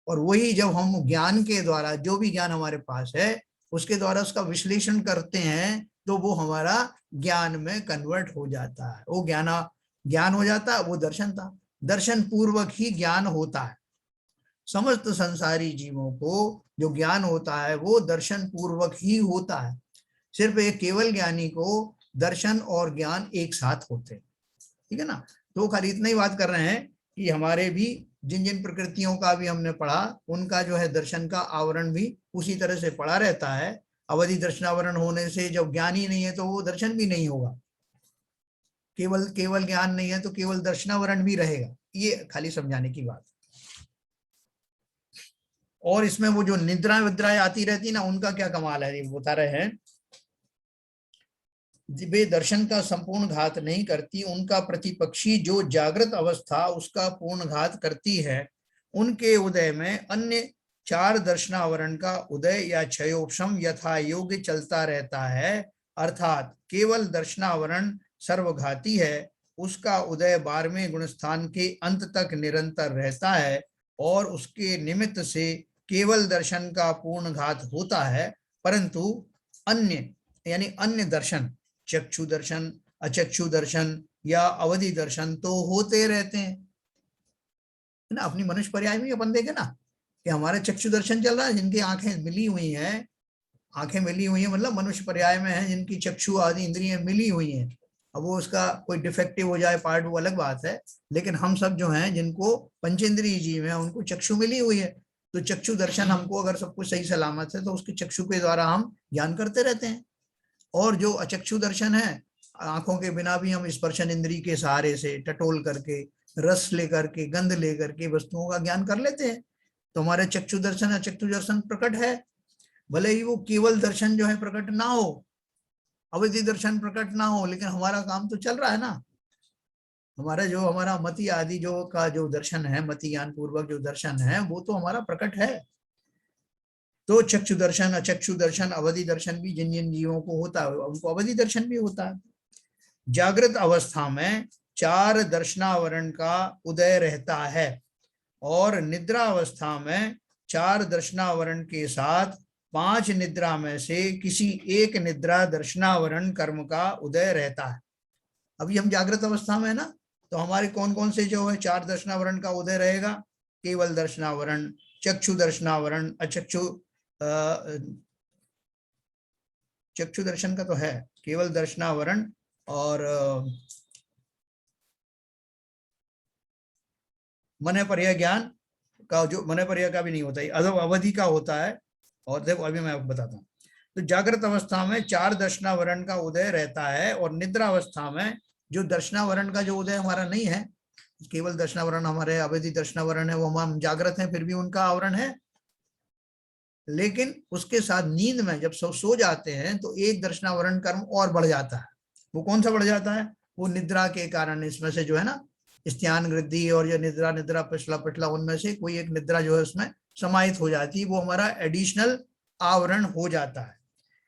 और वही जब हम ज्ञान के द्वारा, जो भी ज्ञान हमारे पास है उसके द्वारा उसका विश्लेषण करते हैं, तो वो हमारा ज्ञान में कन्वर्ट हो जाता है, वो ज्ञान हो जाता है, वो दर्शन था। दर्शन पूर्वक ही ज्ञान होता है। समस्त संसारी जीवों को जो ज्ञान होता है वो दर्शन पूर्वक ही होता है। सिर्फ एक केवल ज्ञानी को दर्शन और ज्ञान एक साथ होते हैं, ठीक है ना। तो खाली इतना ही बात कर रहे हैं कि हमारे भी जिन जिन प्रकृतियों का भी हमने पढ़ा, उनका जो है दर्शन का आवरण भी उसी तरह से पड़ा रहता है। अवधि दर्शनावरण होने से जब ज्ञान ही नहीं है तो वो दर्शन भी नहीं होगा। केवल ज्ञान नहीं है तो केवल दर्शनावरण भी रहेगा। ये खाली समझाने की बात। और इसमें वो जो निद्रा विद्राएं आती रहती ना, उनका क्या कमाल है, ये बता रहे हैं वे दर्शन का संपूर्ण घात नहीं करती, उनका प्रतिपक्षी जो जागृत अवस्था उसका पूर्ण घात करती है। उनके उदय में अन्य 4 दर्शनावरण का उदय या क्षयोपशम यथा योग्य चलता रहता है, अर्थात केवल दर्शनावरण सर्वघाती है, उसका उदय 12वें गुणस्थान के अंत तक निरंतर रहता है और उसके निमित्त से केवल दर्शन का पूर्ण घात होता है, परंतु अन्य यानी अन्य दर्शन, चक्षु दर्शन, अचक्षु दर्शन या अवधि दर्शन तो होते रहते हैं ना। अपनी मनुष्य पर्याय में अपन देखे ना कि हमारे चक्षु दर्शन चल रहा है, जिनकी आंखें मिली हुई हैं, आंखें मिली हुई हैं मतलब मनुष्य पर्याय में है, जिनकी चक्षु आदि इंद्रियां मिली हुई हैं। अब वो उसका कोई डिफेक्टिव हो जाए पार्ट वो अलग बात है, लेकिन हम सब जो हैं जिनको पंचेंद्रिय जीव है उनको चक्षु मिली हुई है, तो चक्षु दर्शन हमको अगर सब कुछ सही सलामत है तो उसके चक्षु के द्वारा हम ज्ञान करते रहते हैं। और जो अचक्षु दर्शन है, आंखों के बिना भी हम स्पर्शन इंद्री के सहारे से टटोल करके, रस लेकर के, गंध लेकर के वस्तुओं का ज्ञान कर लेते हैं। तो हमारे चक्षु दर्शन अचक्षु दर्शन प्रकट है, भले ही वो केवल दर्शन जो है प्रकट ना हो, अवधि दर्शन प्रकट ना हो, लेकिन हमारा काम तो चल रहा है ना। हमारा मति आदि जो का जो दर्शन है, मति ज्ञान पूर्वक जो दर्शन है वो तो हमारा प्रकट है। तो चक्षु दर्शन अचक्षु दर्शन अवधि दर्शन भी जिन जिन जीवों को होता है उनको अवधि दर्शन भी होता है। जागृत अवस्था में 4 दर्शनावरण का उदय रहता है और निद्रा अवस्था में 4 दर्शनावरण के साथ 5 निद्रा में से किसी एक निद्रा दर्शनावरण कर्म का उदय रहता है। अभी हम जागृत अवस्था में है ना, तो हमारे कौन कौन से जो है 4 दर्शनावरण का उदय रहेगा? केवल दर्शनावरण, चक्षु दर्शनावरण, अचक्षु चक्षु दर्शन का तो है, केवल दर्शनावरण और मन पर्याय ज्ञान का, जो मन पर्याय का भी नहीं होता है, अवधि का होता है। और देखो अभी मैं आपको बताता हूँ। तो जागृत अवस्था में 4 दर्शनावरण का उदय रहता है और निद्रा अवस्था में जो दर्शनावरण का जो उदय हमारा नहीं है, केवल दर्शनावरण हमारे अवधि दर्शनावरण है, वो हम जागृत हैं फिर भी उनका आवरण है, लेकिन उसके साथ नींद में जब सो जाते हैं तो एक दर्शनावरण कर्म और बढ़ जाता है। वो कौन सा बढ़ जाता है? वो निद्रा के कारण, इसमें से जो है ना स्त्यान वृद्धि और जो निद्रा निद्रा पिछला पिछला, उनमें से कोई एक निद्रा जो है उसमें समाहित हो जाती है, वो हमारा एडिशनल आवरण हो जाता है।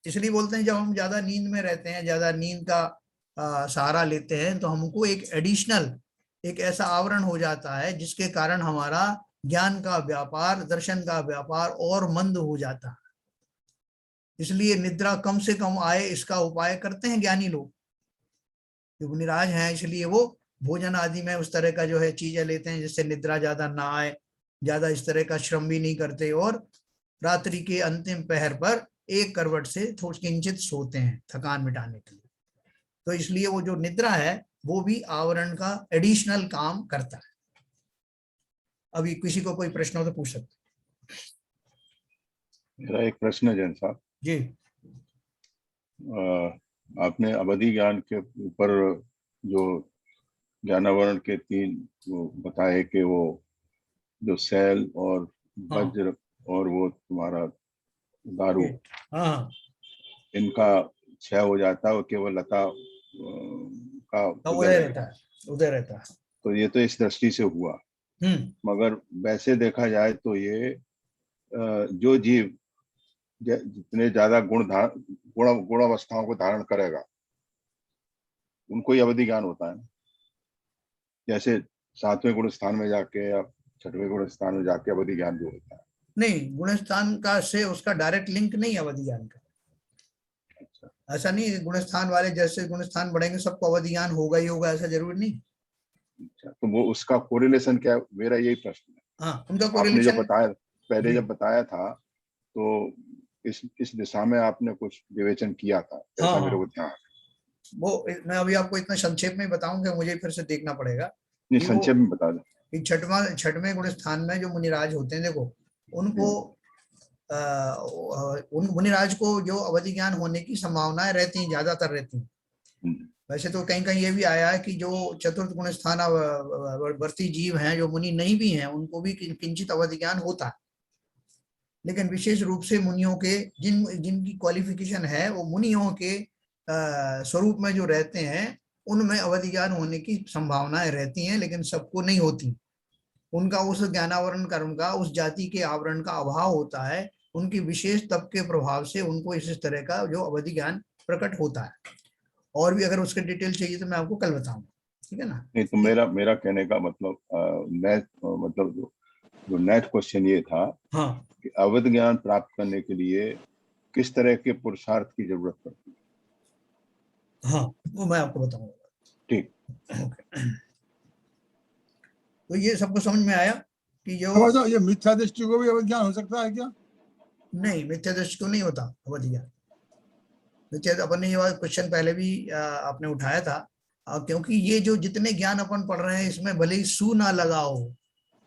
इसलिए बोलते हैं जब हम ज्यादा नींद में रहते हैं, ज्यादा नींद का सहारा लेते हैं, तो हमको एक एडिशनल एक ऐसा आवरण हो जाता है जिसके कारण हमारा ज्ञान का व्यापार, दर्शन का व्यापार और मंद हो जाता है। इसलिए निद्रा कम से कम आए इसका उपाय करते हैं ज्ञानी लोग, जो निराज हैं, इसलिए वो भोजन आदि में उस तरह का जो है चीजें लेते हैं जिससे निद्रा ज्यादा ना आए, ज्यादा इस तरह का श्रम भी नहीं करते, और रात्रि के अंतिम पहर पर एक करवट से थोड़ी किंचित सोते हैं थकान मिटाने के लिए। तो इसलिए वो जो निद्रा है वो भी आवरण का एडिशनल काम करता है। अभी किसी को कोई प्रश्न हो तो पूछ सकते। मेरा एक प्रश्न है जैन साहब जी। आपने अवधि ज्ञान के ऊपर जो ज्ञानावरण के 3 वो बताए कि वो जो सेल और वज्र और वो तुम्हारा दारू, हाँ, इनका क्षय हो जाता है और केवल लता का उदय रहता है, उदय रहता है। तो ये तो इस दृष्टि से हुआ, मगर वैसे देखा जाए तो ये जो जीव जितने ज्यादा गुण अवस्थाओं को धारण करेगा उनको ही अवधि ज्ञान होता है। जैसे 7वें गुण स्थान में जाके या 6वें गुण स्थान में जाके अवधि ज्ञान जो होता है। नहीं, गुण स्थान का से उसका डायरेक्ट लिंक नहीं अवधि ज्ञान का। अच्छा। ऐसा नहीं गुण स्थान वाले जैसे गुण स्थान बढ़ेंगे सबको अवधि ज्ञान होगा ही होगा, ऐसा जरूरी नहीं। अच्छा, तो वो उसका कोरिलेशन क्या है? मेरा यही प्रश्न है। हाँ, उनका आपने जो बताया पहले जब बताया था तो इस दिशा में आपने कुछ विवेचन किया था, ऐसा मेरे को ध्यान। वो मैं अभी आपको इतना संक्षेप में बताऊंगा, मुझे फिर से देखना पड़ेगा। नहीं, संक्षेप में बता दो। 6वें गुण स्थान में जो मुनिराज होते हैं, देखो उनको उन मुनिराज को जो अवधि ज्ञान होने की संभावनाएं रहती हैं, ज्यादातर रहती हैं। वैसे तो कहीं कहीं ये भी आया है कि जो चतुर्थ गुण स्थान वर्ती जीव हैं, जो मुनि नहीं भी हैं, उनको भी किंचित अवधि ज्ञान होता है, लेकिन विशेष रूप से मुनियों के जिनकी क्वालिफिकेशन है वो मुनियों के स्वरूप में जो रहते हैं उनमें अवधि ज्ञान होने की संभावनाएं रहती हैं, लेकिन सबको नहीं होती। उनका उस ज्ञानावरण कर्म का, उस जाति के आवरण का अभाव होता है। उनकी विशेष तप के प्रभाव से उनको इस तरह का जो अवधि ज्ञान प्रकट होता है। और भी अगर उसके डिटेल चाहिए तो मैं आपको कल बताऊंगा, ठीक है ना। नहीं तो मेरा कहने का मतलब मतलब जो नेट क्वेश्चन ये था, हाँ, कि अवधि ज्ञान प्राप्त करने के लिए किस तरह के पुरुषार्थ की जरूरत पड़ती है। हाँ, वो मैं आपको बताऊंगा। ठीक। तो ये सबको समझ में आया कि जो ये मिथ्या दृष्टि को भी अवधि ज्ञान हो सकता है क्या? नहीं, मिथ्या दृष्टि को नहीं होता अवधि ज्ञान। मिथ्या, अपन ने ये बात क्वेश्चन पहले भी आपने उठाया था, क्योंकि ये जो जितने ज्ञान अपन पढ़ रहे हैं इसमें भले ही सू ना लगा हो,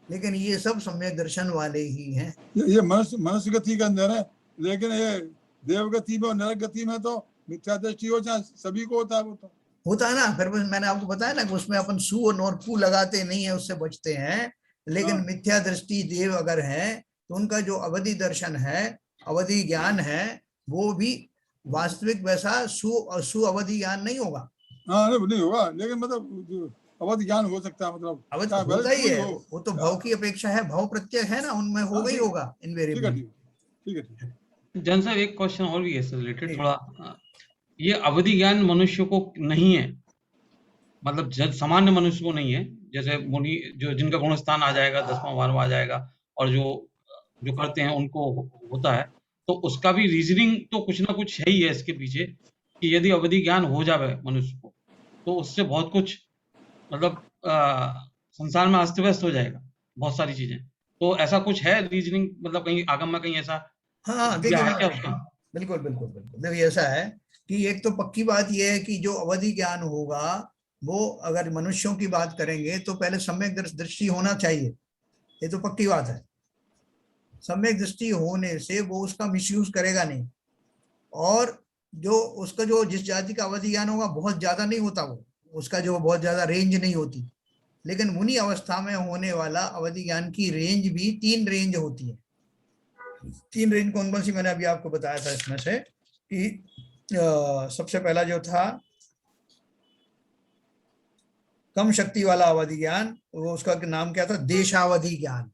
लेकिन ये सब सम्यक दर्शन वाले ही हैं। ये मनुष्य गति के अंदर है, लेकिन ये देव गति में और नरक गति में तो मिथ्या दृष्टि हो जाए, सभी को होता है। वो तो होता है ना, फिर मैंने आपको बताया ना कि उसमें अपन सू और पू लगाते नहीं है, उससे बचते हैं। लेकिन हाँ। मिथ्या दृष्टि देव अगर है तो उनका जो अवधि दर्शन है, अवधि ज्ञान है, वो भी वास्तविक वैसा सु अवधि ज्ञान नहीं होगा। हाँ, नहीं होगा, लेकिन मतलब अवधि ज्ञान हो सकता है, मतलब अवधि होता ही है, वो तो भाव की अपेक्षा है, भाव प्रत्यय है ना, उनमें होगा ही होगा इनवेरिएबली। ठीक है। जन साहब एक क्वेश्चन और भी है इससे रिलेटेड थोड़ा, ये अवधि ज्ञान मनुष्य को नहीं है, मतलब सामान्य मनुष्य को नहीं है, जैसे मुनि जो जिनका गुण स्थान आ जाएगा 10वां 12वां आ जाएगा और जो करते हैं उनको होता है, तो उसका भी रीजनिंग तो कुछ ना कुछ है ही है इसके पीछे कि यदि अवधि ज्ञान हो जाए मनुष्य को तो उससे बहुत कुछ मतलब संसार में अस्त व्यस्त हो जाएगा बहुत सारी चीजें। तो ऐसा कुछ है रीजनिंग, मतलब कहीं आगम में कहीं ऐसा हाँ, दिया है देखिए, क्या उसका? बिल्कुल बिल्कुल बिल्कुल। देखिए ऐसा है कि एक तो पक्की बात यह है कि जो अवधि ज्ञान होगा वो, अगर मनुष्यों की बात करेंगे तो पहले सम्यक दृष्टि होना चाहिए, ये तो पक्की बात है। सम्यक दृष्टि होने से वो उसका मिसयूज करेगा नहीं, और जो उसका जो जिस जाति का अवधि ज्ञान होगा बहुत ज्यादा नहीं होता, वो उसका जो बहुत ज्यादा रेंज नहीं होती। लेकिन मुनि अवस्था में होने वाला अवधि ज्ञान की रेंज भी 3 रेंज होती है। 3 रेंज कौन कौन सी मैंने अभी आपको बताया था इसमें से कि सबसे पहला जो था कम शक्ति वाला अवधि ज्ञान, वो उसका नाम क्या था, देशावधि ज्ञान।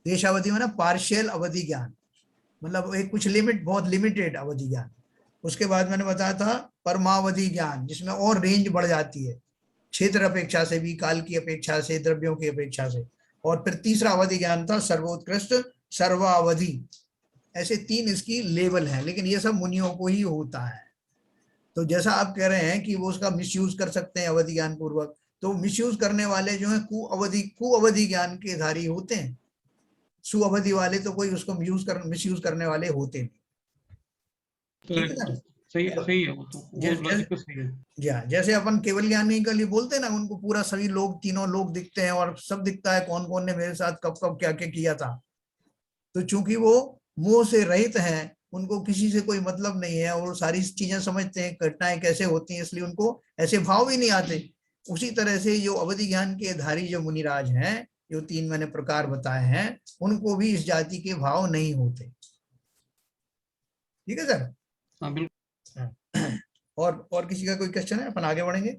देशावधि में ना पार्शियल अवधि ज्ञान, मतलब एक कुछ लिमिट, बहुत लिमिटेड अवधि ज्ञान। उसके बाद मैंने बताया था परमावधि ज्ञान, जिसमें और रेंज बढ़ जाती है, क्षेत्र अपेक्षा से भी, काल की अपेक्षा से, द्रव्यों की अपेक्षा से। और फिर तीसरा अवधि ज्ञान था सर्वोत्कृष्ट सर्वावधि। ऐसे 3 इसकी लेवल है, लेकिन ये सब मुनियों को ही होता है। तो जैसा आप कह रहे हैं कि वो उसका मिसयूज कर सकते हैं अवधि ज्ञान पूर्वक, तो मिसयूज करने वाले जो है कुअवधि ज्ञान के धारी होते हैं। सुअवधि वाले तो कोई उसको मिसयूज करने वाले होते नहीं। ठीक है ना। सही है, वो लॉजिक तो सही है। जी हाँ, जैसे अपन केवल ज्ञानी के लिए बोलते हैं ना, उनको पूरा सभी लोग, तीनों लोग दिखते हैं और सब दिखता है कौन कौन ने मेरे साथ कब कब क्या क्या किया था। तो चूंकि वो मोह से रहित हैं, उनको किसी से कोई मतलब नहीं है और सारी चीजें समझते हैं घटनाएं कैसे होती हैं, इसलिए उनको ऐसे भाव भी नहीं आते। उसी तरह से जो अवधि ज्ञान के धारी जो मुनिराज हैं, जो 3 मैंने प्रकार बताए हैं, उनको भी इस जाति के भाव नहीं होते। ठीक है सर। हाँ बिल्कुल। और किसी का कोई क्वेश्चन है, अपन आगे बढ़ेंगे।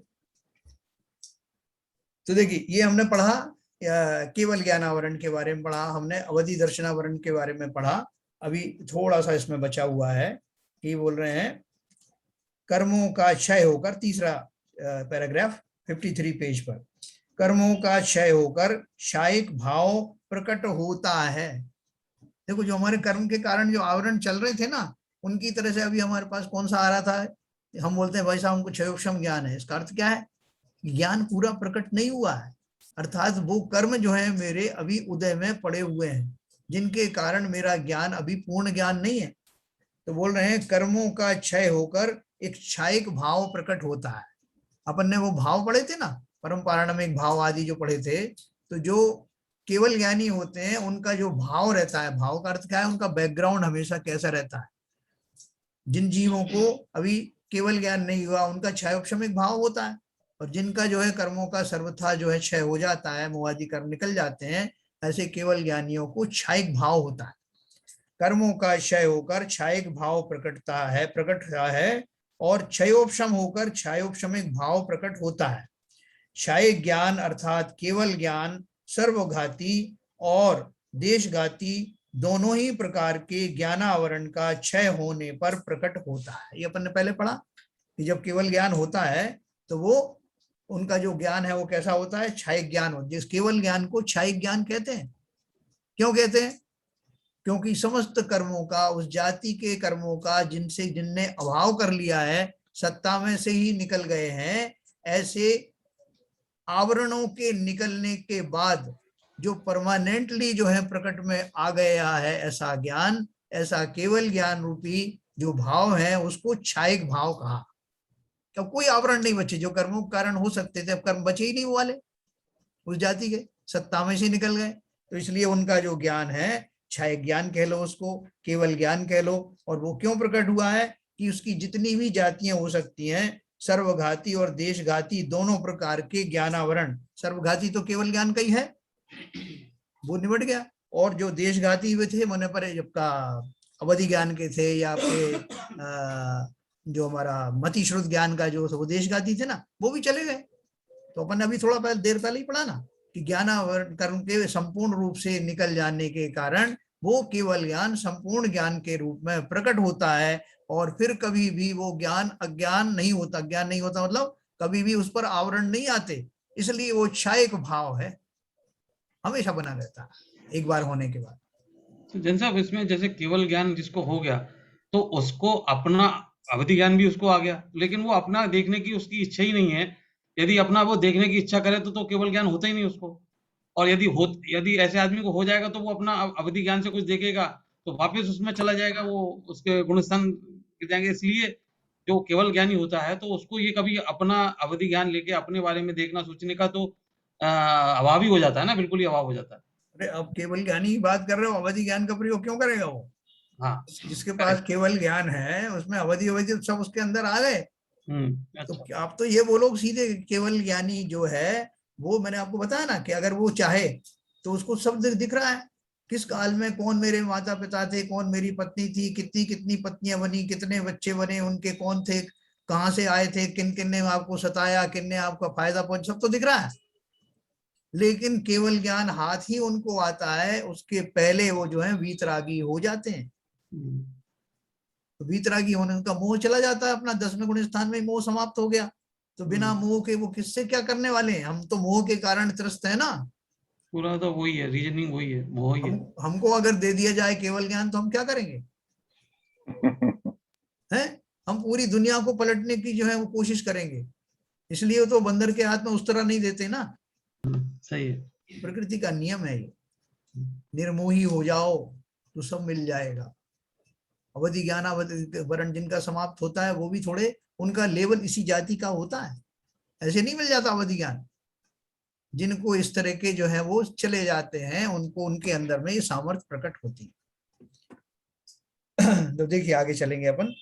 तो देखिए ये हमने पढ़ा केवल ज्ञानावरण के बारे में पढ़ा, हमने अवधि दर्शनावरण के बारे में पढ़ा। अभी थोड़ा सा इसमें बचा हुआ है कि बोल रहे हैं कर्मों का क्षय होकर, तीसरा पैराग्राफ 53 पेज पर, कर्मों का क्षय होकर शायिक भाव प्रकट होता है। देखो जो हमारे कर्म के कारण जो आवरण चल रहे थे ना, उनकी तरह से अभी हमारे पास कौन सा आ रहा था, हम बोलते हैं भाई साहब हमको क्षयोक्षम ज्ञान है। इसका अर्थ क्या है, ज्ञान पूरा प्रकट नहीं हुआ है, अर्थात वो कर्म जो है मेरे अभी उदय में पड़े हुए हैं, जिनके कारण मेरा ज्ञान अभी पूर्ण ज्ञान नहीं है। तो बोल रहे हैं कर्मों का क्षय होकर एक क्षयिक भाव प्रकट होता है। अपन ने वो भाव पढ़े थे ना, परम पारणमिक भाव आदि जो पढ़े थे, तो जो केवल ज्ञानी होते हैं उनका जो भाव रहता है, भाव का अर्थ क्या है, उनका बैकग्राउंड हमेशा कैसा रहता है। जिन जीवों को अभी केवल ज्ञान नहीं हुआ उनका क्षयोपशमिक भाव होता है, और जिनका जो है कर्मों का सर्वथा जो है क्षय हो जाता है, मोहादि कर्म निकल जाते हैं, ऐसे केवल ज्ञानियों को क्षयिक भाव होता है। कर्मों का क्षय होकर क्षयिक भाव प्रकट होता है, और क्षयोपशम होकर क्षयोपशमिक भाव प्रकट होता है। क्षयिक ज्ञान अर्थात केवल ज्ञान सर्वघाती और देशघाती दोनों ही प्रकार के ज्ञानावरण का क्षय होने पर प्रकट होता है। ये अपन ने पहले पढ़ा कि जब केवल ज्ञान होता है तो वो उनका जो ज्ञान है वो कैसा होता है, क्षयिक ज्ञान होता है। जिस केवल ज्ञान को क्षयिक ज्ञान कहते हैं। क्यों कहते हैं? क्योंकि समस्त कर्मों का, उस जाति के कर्मों का जिनने अभाव कर लिया है, सत्ता में से ही निकल गए हैं, ऐसे आवरणों के निकलने के बाद जो परमानेंटली जो है प्रकट में आ गया है, ऐसा ज्ञान, ऐसा केवल ज्ञान रूपी जो भाव है उसको क्षयिक भाव कहा। अब कोई आवरण नहीं बचे, जो कर्मों के कारण हो सकते थे अब कर्म बचे ही नहीं वो वाले, उस जाति के सत्ता में से निकल गए। तो इसलिए उनका जो ज्ञान है क्षयिक ज्ञान कह लो, उसको केवल ज्ञान कह लो। और वो क्यों प्रकट हुआ है कि उसकी जितनी भी जातियां हो सकती हैं, सर्वघाती और देशघाती दोनों प्रकार के ज्ञानावरण, सर्वघाती तो केवल ज्ञान का ही है, वो निबट गया। और जो देशघाती हुए थे मने पर जबका अवधि ज्ञान के थे या आपके जो हमारा मति श्रुत ज्ञान का जो वो देशघाती थे ना, वो भी चले गए। तो अपन ने अभी थोड़ा देर पहले ही पढ़ा ना कि ज्ञानावरण कर्म के संपूर्ण रूप से निकल जाने के कारण वो केवल ज्ञान संपूर्ण ज्ञान के रूप में प्रकट होता है। और फिर कभी भी वो ज्ञान अज्ञान नहीं होता। ज्ञान नहीं होता मतलब कभी भी उस पर आवरण नहीं आते, इसलिए वो क्षयिक भाव है, हमेशा बना रहता है एक बार होने के बाद। तो जैन साहब, इसमें जैसे केवल ज्ञान जिसको हो गया तो उसको अपना अवधि ज्ञान भी उसको आ गया, लेकिन वो अपना देखने की उसकी इच्छा ही नहीं है। यदि अपना वो देखने की इच्छा करे तो केवल ज्ञान होता ही नहीं उसको। और यदि ऐसे आदमी को हो जाएगा तो वो अपना अवधि ज्ञान से कुछ देखेगा तो वापस उसमें चला जाएगा, वो उसके गुणस्थान गिर जाएंगे। इसलिए जो केवल ज्ञानी होता है तो उसको ये कभी अपना अवधि ज्ञान लेके अपने बारे में देखना सोचने का तो अभाव ही हो जाता है ना, बिल्कुल ही अभाव हो जाता है। अरे अब केवल ज्ञानी की बात कर रहे हो, अवधि ज्ञान का प्रयोग क्यों करेगा वो? हाँ, जिसके पास केवल ज्ञान है उसमें अवधि अवधि सब उसके अंदर आ गए। तो अच्छा। आप तो ये बोलो सीधे केवल ज्ञानी जो है वो, मैंने आपको बताया ना कि अगर वो चाहे तो उसको सब दिख रहा है, किस काल में कौन मेरे माता पिता थे, कौन मेरी पत्नी थी, कितनी कितनी पत्नियां बनी, कितने बच्चे बने, उनके कौन थे, कहाँ से आए थे, किन किन ने आपको सताया, किन ने आपका फायदा पहुंचा, सब तो दिख रहा है। लेकिन केवल ज्ञान हाथ ही उनको आता है, उसके पहले वो जो है वीतरागी हो जाते हैं। तो वीतरागी होने का मोह चला जाता है, अपना 10वें गुण स्थान में मोह समाप्त हो गया। तो बिना मोह के वो किससे क्या करने वाले हैं? हम तो मोह के कारण त्रस्त है ना। पूरा तो वही है, रीजनिंग वही है, मोह ही है। हमको अगर दे दिया जाए केवल ज्ञान तो हम क्या करेंगे? हैं? हम पूरी दुनिया को पलटने की जो है वो कोशिश करेंगे। इसलिए तो बंदर के हाथ में उस तरह नहीं देते ना। सही है, प्रकृति का नियम है ये, निर्मोही हो जाओ तो सब मिल जाएगा। अवधि ज्ञान वरण जिनका समाप्त होता है वो भी थोड़े, उनका लेवल इसी जाति का होता है, ऐसे नहीं मिल जाता अवधि ज्ञान। जिनको इस तरह के जो है वो चले जाते हैं, उनको उनके अंदर में ये सामर्थ्य प्रकट होती है। तो देखिए आगे चलेंगे अपन,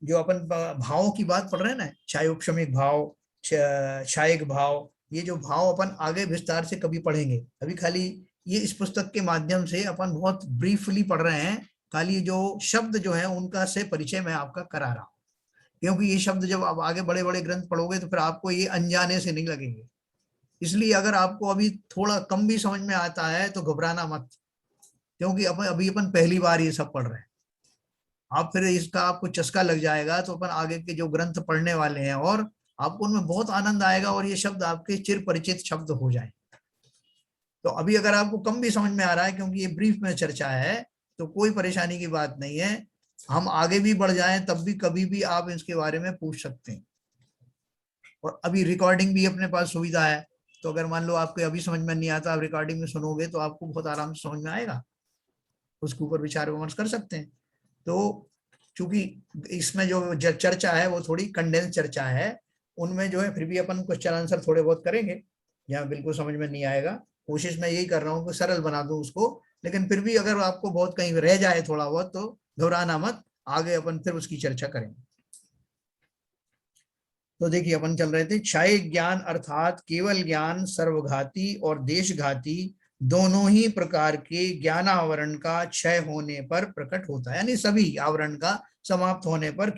जो अपन भावों की बात पढ़ रहे हैं ना, क्षयोपशमिक भाव, क्षयिक भाव, ये जो भाव अपन आगे विस्तार से कभी पढ़ेंगे। अभी खाली ये इस पुस्तक के माध्यम से अपन बहुत ब्रीफली पढ़ रहे हैं, खाली जो शब्द जो है उनका से परिचय मैं आपका करा रहा हूँ। क्योंकि ये शब्द जब आप आगे बड़े बड़े ग्रंथ पढ़ोगे तो फिर आपको ये अनजाने से नहीं लगेंगे। इसलिए अगर आपको अभी थोड़ा कम भी समझ में आता है तो घबराना मत, क्योंकि अभी अपन पहली बार ये सब पढ़ रहे हैं। आप फिर इसका आपको चस्का लग जाएगा तो अपन आगे के जो ग्रंथ पढ़ने वाले हैं और आपको उनमें बहुत आनंद आएगा और ये शब्द आपके चिर परिचित शब्द हो जाए। तो अभी अगर आपको कम भी समझ में आ रहा है क्योंकि ये ब्रीफ में चर्चा है तो कोई परेशानी की बात नहीं है, हम आगे भी बढ़ जाएं तब भी कभी भी आप इसके बारे में पूछ सकते हैं। और अभी रिकॉर्डिंग भी अपने पास सुविधा है, तो अगर मान लो आपको अभी समझ में नहीं आता, आप रिकॉर्डिंग में सुनोगे तो आपको बहुत आराम से समझ में आएगा, उसके ऊपर विचार विमर्श कर सकते हैं। तो चूंकि इसमें जो चर्चा है वो थोड़ी कंडेंस चर्चा है, उनमें जो है फिर भी अपन क्वेश्चन आंसर थोड़े बहुत करेंगे, यहाँ बिल्कुल समझ में नहीं आएगा। कोशिश मैं यही कर रहा हूँ कि सरल बना दूं उसको, लेकिन फिर भी अगर आपको बहुत कहीं रह जाए थोड़ा बहुत तो घबराना मत, आगे अपन फिर उसकी चर्चा करेंगे। तो देखिए अपन चल रहे थे, क्षयिक ज्ञान अर्थात केवल ज्ञान सर्वघाती और देशघाती दोनों ही प्रकार के ज्ञान आवरण का क्षय होने पर प्रकट होता है। यानी सभी आवरण का समाप्त होने पर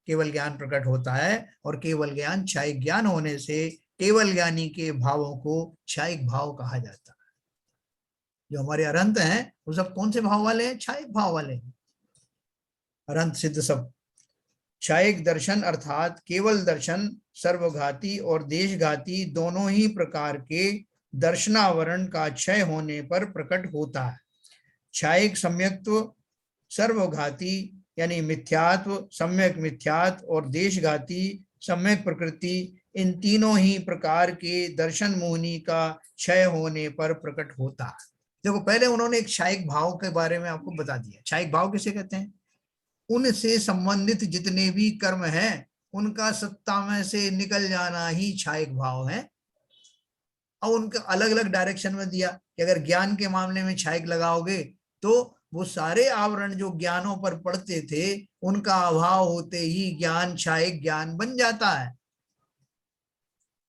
केवल ज्ञान प्रकट होता है, और केवल ज्ञान क्षयिक ज्ञान होने से केवल ज्ञानी के भावों को क्षयिक भाव कहा जाता है। जो हमारे अरंत हैं वो सब कौन से भाव वाले हैं? क्षयिक भाव वाले हैं। अरंत सिद्ध सब क्षयिक दर्शन अर्थात केवल दर्शन सर्वघाती और देशघाती दोनों ही प्रकार के दर्शनावरण का क्षय होने पर प्रकट होता है। क्षयिक सम्यक्त्व, सर्वघाती यानी मिथ्यात्व, सम्यक मिथ्यात्व और देशघाती सम्यक प्रकृति, इन तीनों ही प्रकार के दर्शन मोहिनी का क्षय होने पर प्रकट होता है। देखो, पहले उन्होंने एक क्षयिक भाव के बारे में आपको बता दिया। क्षयिक भाव किसे कहते हैं? उनसे संबंधित जितने भी कर्म हैं उनका सत्ता में से निकल जाना ही क्षयिक भाव है। और उनका अलग अलग डायरेक्शन में दिया कि अगर ज्ञान के मामले में क्षयिक लगाओगे तो वो सारे आवरण जो ज्ञानों पर पड़ते थे उनका अभाव होते ही ज्ञान क्षयिक ज्ञान बन जाता है।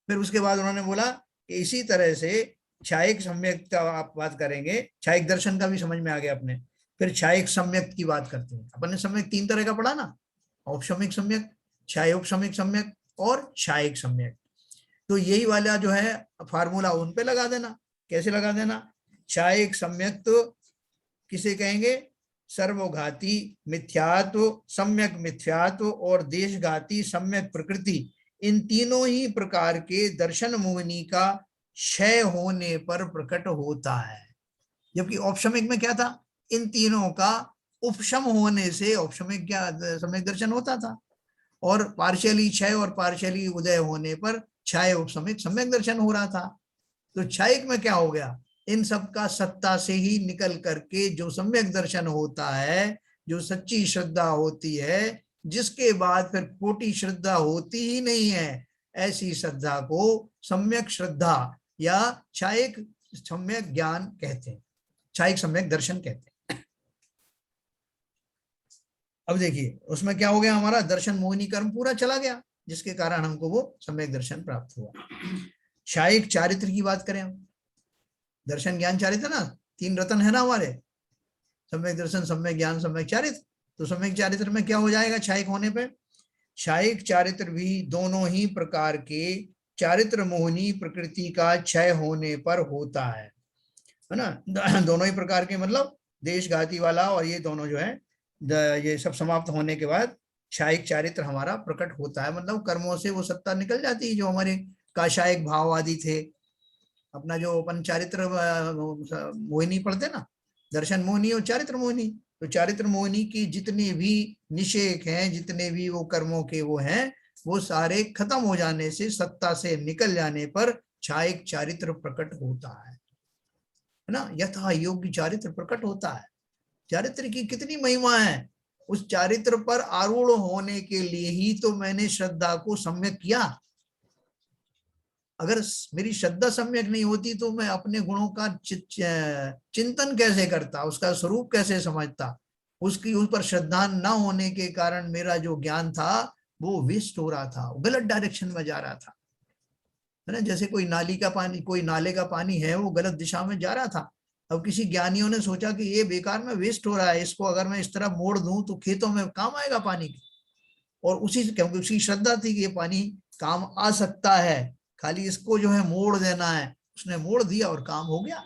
फिर उसके बाद उन्होंने बोला कि इसी तरह से क्षयिक सम्यक का आप बात करेंगे, क्षयिक दर्शन का भी समझ में आ गया अपने। फिर क्षयिक सम्यक की बात करते हैं। अपन ने सम्यक 3 तरह का पढ़ा ना, औपशमिक सम्यक, क्षयोपशमिक सम्यक और क्षयिक सम्यक। तो यही वाला जो है फार्मूला उन पे लगा देना। कैसे लगा देना? क्षयिक सम्यक तो किसे कहेंगे? सर्वघाती मिथ्यात्व, सम्यक मिथ्यात्व और देशघाती सम्यक प्रकृति, इन तीनों ही प्रकार के दर्शन मोहिनी का क्षय होने पर प्रकट होता है। जबकि औपशमिक में क्या था? इन तीनों का उपशम होने से औपशमिक क्या सम्यक दर्शन होता था, और पार्शियली क्षय और पार्शियली उदय होने पर क्षय उपशमिक सम्यक दर्शन हो रहा था। तो क्षयिक में क्या हो गया? इन सब का सत्ता से ही निकल करके जो सम्यक दर्शन होता है, जो सच्ची श्रद्धा होती है, जिसके बाद फिर खोटी श्रद्धा होती ही नहीं है, ऐसी श्रद्धा को सम्यक श्रद्धा या क्षयिक सम्यक ज्ञान कहते हैं, क्षयिक सम्यक दर्शन कहते हैं। अब देखिए उसमें क्या हो गया, हमारा दर्शन मोहिनी कर्म पूरा चला गया, जिसके कारण हमको वो सम्यक दर्शन प्राप्त हुआ। क्षयिक चारित्र की बात करें, दर्शन ज्ञान चारित्र ना, 3 रत्न है ना हमारे, सम्यक दर्शन, सम्यक ज्ञान, सम्यक चारित्र। तो सम्यक चारित्र में क्या हो जाएगा क्षयिक होने पे? क्षयिक चारित्र भी दोनों ही प्रकार के चारित्र मोहिनी प्रकृति का क्षय होने पर होता है ना। दोनों ही प्रकार के मतलब देशघाती वाला और ये दोनों जो है ये सब समाप्त होने के बाद क्षयिक चारित्र हमारा प्रकट होता है। मतलब कर्मों से वो सत्ता निकल जाती है जो हमारे काशायिक भाव आदि थे। अपना जो अपन चारित्र मोहिनी पढ़ते ना, दर्शन मोहिनी और चारित्र मोहिनी, तो चारित्र मोहिनी की जितने भी निषेक हैं, जितने भी वो कर्मों के वो हैं, वो सारे खत्म हो जाने से, सत्ता से निकल जाने पर क्षयिक चारित्र प्रकट होता है ना। यथा योग्य चारित्र प्रकट होता है। चारित्र की कितनी महिमा है, उस चारित्र पर आरूढ़ होने के लिए ही तो मैंने श्रद्धा को सम्यक किया। अगर मेरी श्रद्धा सम्यक नहीं होती तो मैं अपने गुणों का चिंतन कैसे करता, उसका स्वरूप कैसे समझता। उसकी उस पर श्रद्धा न होने के कारण मेरा जो ज्ञान था वो वेस्ट हो रहा था, गलत डायरेक्शन में जा रहा था, है ना। जैसे कोई नाली का पानी, कोई नाले का पानी है, वो गलत दिशा में जा रहा था। अब किसी ज्ञानियों ने सोचा कि ये बेकार में वेस्ट हो रहा है, इसको अगर मैं इस तरह मोड़ दूं तो खेतों में काम आएगा पानी की। और उसी क्योंकि उसकी श्रद्धा थी कि ये पानी काम आ सकता है, खाली इसको जो है मोड़ देना है, उसने मोड़ दिया और काम हो गया।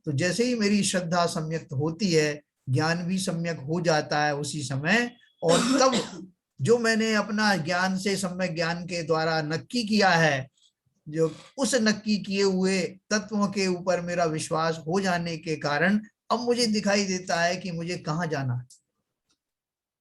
तो जैसे ही मेरी श्रद्धा सम्यक होती है, ज्ञान भी सम्यक हो जाता है उसी समय। और तब जो मैंने अपना ज्ञान से सम्यक ज्ञान के द्वारा नक्की किया है, जो उस नक्की किए हुए तत्वों के ऊपर मेरा विश्वास हो जाने के कारण अब मुझे दिखाई देता है कि मुझे कहाँ जाना है,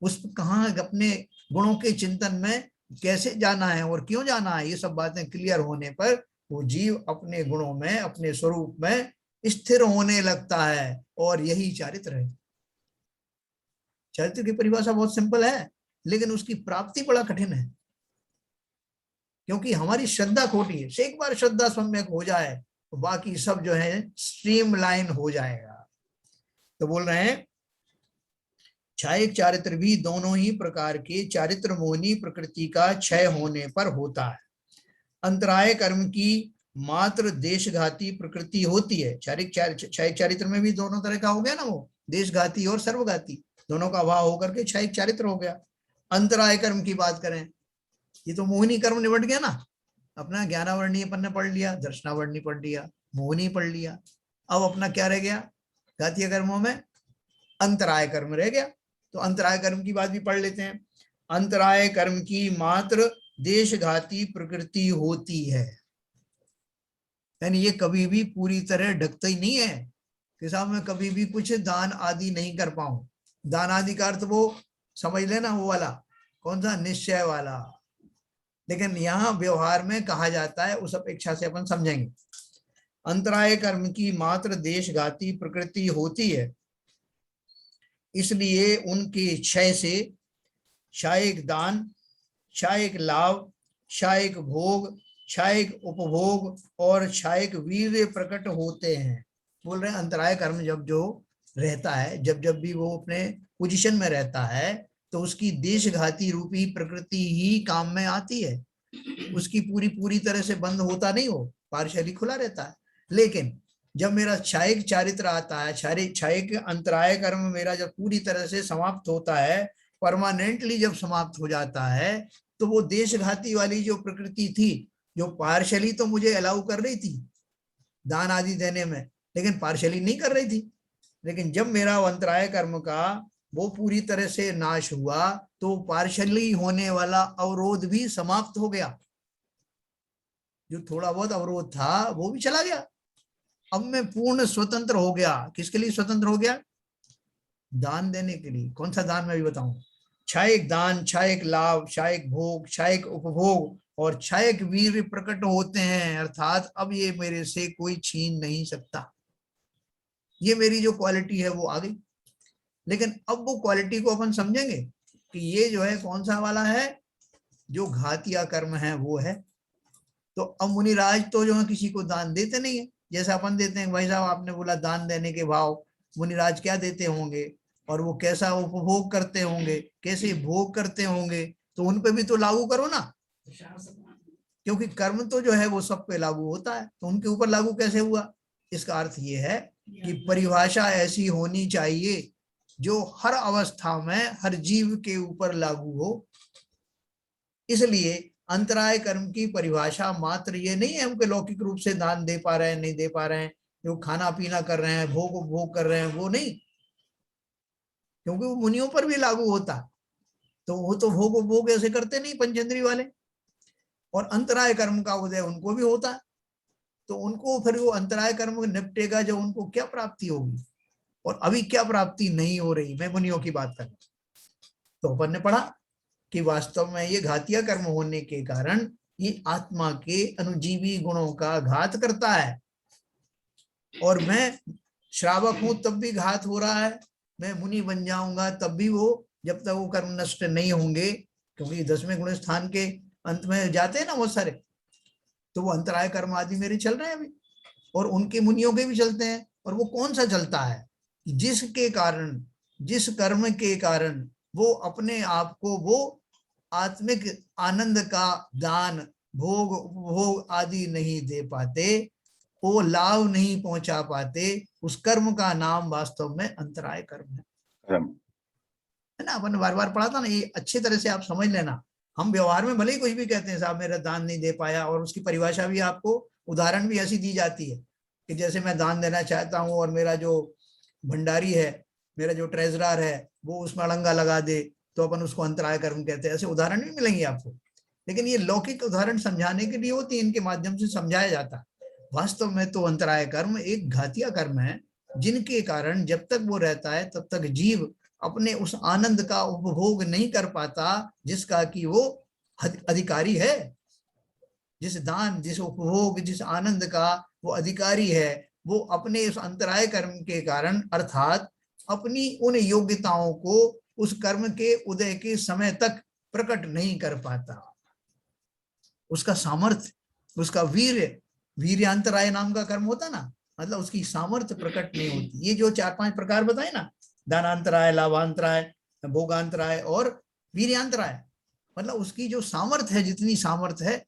उस कहाँ अपने गुणों के चिंतन में कैसे जाना है और क्यों जाना है। ये सब बातें क्लियर होने पर वो जीव अपने गुणों में, अपने स्वरूप में स्थिर होने लगता है, और यही चारित्र है। चारित्र की परिभाषा बहुत सिंपल है, लेकिन उसकी प्राप्ति बड़ा कठिन है, क्योंकि हमारी श्रद्धा खोटी है। एक बार श्रद्धा सम्यक हो जाए तो बाकी सब जो है स्ट्रीमलाइन हो जाएगा। तो बोल रहे हैं क्षयिक चारित्र भी दोनों ही प्रकार के चारित्र मोहिनी प्रकृति का क्षय होने पर होता है। अंतराय कर्म की मात्र देशघाती प्रकृति होती है। क्षयिक चारित्र में भी दोनों तरह का हो गया ना, वो देशघाती और सर्वघाती दोनों का अभाव होकर के क्षयिक चारित्र हो गया। अंतराय कर्म की बात करें, ये तो मोहिनी कर्म निबट गया ना, अपना ज्ञानावर्णीय अपन ने पढ़ लिया, दर्शनावर्णी पढ़ लिया, मोहिनी पढ़ लिया, अब अपना क्या रह गया, घातीय कर्मों में अंतराय कर्म रह गया। तो अंतराय कर्म की बात भी पढ़ लेते हैं। अंतराय कर्म की मात्र देशघाती प्रकृति होती है, यानी ये कभी भी पूरी तरह ढकता ही नहीं है कि साहब मैं कभी भी कुछ दान आदि नहीं कर पाऊं। दान आदि का अर्थ वो समझ लेना, वो वाला कौन सा, निश्चय वाला। लेकिन यहाँ व्यवहार में कहा जाता है, उस अपेक्षा से अपन समझेंगे। अंतराय कर्म की मात्र देशघाती प्रकृति होती है, इसलिए उनके क्षय से क्षयिक दान, क्षयिक लाभ, क्षयिक भोग, क्षयिक उपभोग और क्षयिक वीर्य प्रकट होते हैं। बोल रहे हैं अंतराय कर्म जब जो रहता है, जब जब भी वो अपने पोजीशन में रहता है, तो उसकी देशघाती रूपी प्रकृति ही काम में आती है। उसकी पूरी तरह से बंद होता नहीं, हो पार्शियली खुला रहता है। लेकिन जब मेरा क्षयिक चारित्र आता है, क्षयिक अंतराय कर्म मेरा जब पूरी तरह से समाप्त होता है, परमानेंटली जब समाप्त हो जाता है, तो वो देशघाती वाली जो प्रकृति थी, जो पार्शियली तो मुझे अलाउ कर रही थी दान आदि देने में, लेकिन पार्शियली नहीं कर रही थी। लेकिन जब मेरा अंतराय कर्म का वो पूरी तरह से नाश हुआ, तो पार्शियली होने वाला अवरोध भी समाप्त हो गया। जो थोड़ा बहुत अवरोध था वो भी चला गया। अब मैं पूर्ण स्वतंत्र हो गया। किसके लिए स्वतंत्र हो गया? दान देने के लिए। कौन सा दान मैं भी बताऊं? क्षयिक दान, क्षयिक लाभ, क्षयिक भोग, क्षयिक उपभोग और क्षयिक वीर्य प्रकट होते हैं। अर्थात अब ये मेरे से कोई छीन नहीं सकता। ये मेरी जो क्वालिटी है वो आ गई। लेकिन अब वो क्वालिटी को अपन समझेंगे कि ये जो है कौन सा वाला है, जो घातिया कर्म है वो है। तो अब मुनिराज तो जो है किसी को दान देते नहीं है, जैसा अपन देते हैं। भाई साहब आपने बोला दान देने के भाव, मुनिराज क्या देते होंगे और वो कैसा उपभोग करते होंगे, कैसे भोग करते होंगे, तो उन पे भी तो लागू करो ना, क्योंकि कर्म तो जो है वो सब पे लागू होता है। तो उनके ऊपर लागू कैसे हुआ? इसका अर्थ ये है कि परिभाषा ऐसी होनी चाहिए जो हर अवस्था में हर जीव के ऊपर लागू हो। इसलिए अंतराय कर्म की परिभाषा मात्र ये नहीं है उनके लौकिक रूप से दान दे पा रहे हैं, नहीं दे पा रहे हैं, जो खाना पीना कर रहे हैं, भोग उपभोग कर रहे हैं, वो नहीं, क्योंकि वो मुनियों पर भी लागू होता। तो वो तो भोग उपभोग ऐसे करते नहीं पंचेंद्रिय वाले। और अंतराय कर्म का उदय उनको भी होता है, तो उनको फिर वो अंतराय कर्म निपटेगा जो उनको क्या प्राप्ति होगी, और अभी क्या प्राप्ति नहीं हो रही। मैं मुनियों की बात कर, तो अपन ने पढ़ा कि वास्तव में ये घातिया कर्म होने के कारण ये आत्मा के अनुजीवी गुणों का घात करता है। और मैं श्रावक हूं तब भी घात हो रहा है, मैं मुनि बन जाऊंगा तब भी वो, जब तक वो कर्म नष्ट नहीं होंगे, क्योंकि 10वें गुण स्थान के अंत में जाते हैं ना बहुत सारे, तो वो अंतराय कर्म आदि मेरे चल रहे हैं अभी, और उनके मुनियों के भी चलते हैं। और वो कौन सा चलता है? जिसके कारण, जिस कर्म के कारण वो अपने आप को वो आत्मिक आनंद का दान, भोग उपभोग आदि नहीं दे पाते, वो लाभ नहीं पहुंचा पाते, उस कर्म का नाम वास्तव में अंतराय कर्म है ना। अपन बार बार पढ़ा था ना, ये अच्छी तरह से आप समझ लेना। हम व्यवहार में भले ही कुछ भी कहते हैं, साहब मेरा दान नहीं दे पाया, और उसकी परिभाषा भी आपको, उदाहरण भी ऐसी दी जाती है कि जैसे मैं दान देना चाहता हूँ और मेरा जो भंडारी है, मेरा जो ट्रेजरर है, वो उसमें अड़ंगा लगा दे, तो अपन उसको अंतराय कर्म कहते हैं। ऐसे उदाहरण भी मिलेंगे आपको, लेकिन ये लौकिक उदाहरण समझाने के लिए होती है, इनके माध्यम से समझाया जाता है। वास्तव में तो अंतराय कर्म एक घातिया कर्म है, जिनके कारण जब तक वो रहता है तब तक जीव अपने उस आनंद का उपभोग नहीं कर पाता जिसका कि वो अधिकारी है। जिस दान, जिस उपभोग, जिस आनंद का वो अधिकारी है, वो अपने उस अंतराय कर्म के कारण, अर्थात अपनी उन योग्यताओं को उस कर्म के उदय के समय तक प्रकट नहीं कर पाता। उसका सामर्थ्य, उसका वीर्यांतराय नाम का कर्म होता ना, मतलब उसकी सामर्थ्य प्रकट नहीं होती। ये जो 4-5 प्रकार बताए ना, दानांतराय, लाभांतराय, भोगांतराय और वीर्यांतराय, मतलब उसकी जो सामर्थ्य है, जितनी सामर्थ्य है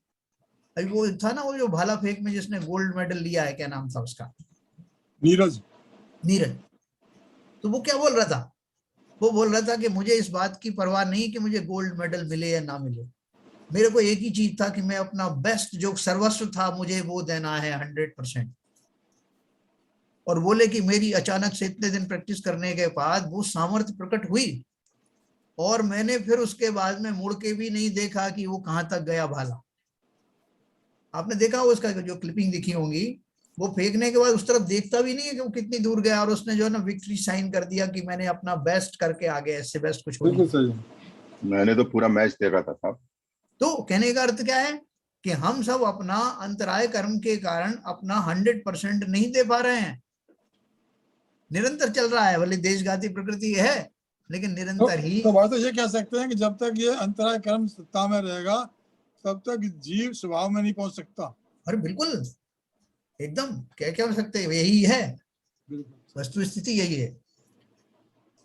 अभी वो था ना, वो जो भाला फेंक में जिसने गोल्ड मेडल लिया है, क्या नाम था उसका? नीरज। तो वो क्या बोल रहा था? वो बोल रहा था कि मुझे इस बात की परवाह नहीं कि मुझे गोल्ड मेडल मिले या ना मिले, मेरे को एक ही चीज था कि मैं अपना बेस्ट, जो सर्वस्व था मुझे वो देना है 100%। और बोले कि मेरी अचानक से इतने दिन प्रैक्टिस करने के बाद वो सामर्थ्य प्रकट हुई, और मैंने फिर उसके बाद में मुड़ के भी नहीं देखा कि वो कहां तक गया भाला। आपने देखा हो उसका जो क्लिपिंग दिखी होंगी, वो फेंकने के बाद उस तरफ देखता भी नहीं है कि वो कितनी दूर गया, और उसने जो है ना विक्ट्री साइन कर दिया कि मैंने अपना बेस्ट करके आ गया, इससे बेस्ट कुछ हो नहीं। बिल्कुल सही। मैंने तो पूरा मैच देखा था साहब। तो कहने का अर्थ क्या है कि हम सब अपना अंतराय कर्म के कारण अपना 100% नहीं दे पा रहे हैं। निरंतर चल रहा है, भले देशघाती प्रकृति है, लेकिन निरंतर ही। तो बात तो ये कह सकते हैं कि जब तक ये अंतराय कर्म सत्ता में रहेगा तब तक जीव स्वभाव में नहीं पहुंच सकता। अरे बिल्कुल, एकदम क्या हो सकते हैं, यही है वस्तु स्थिति, यही है।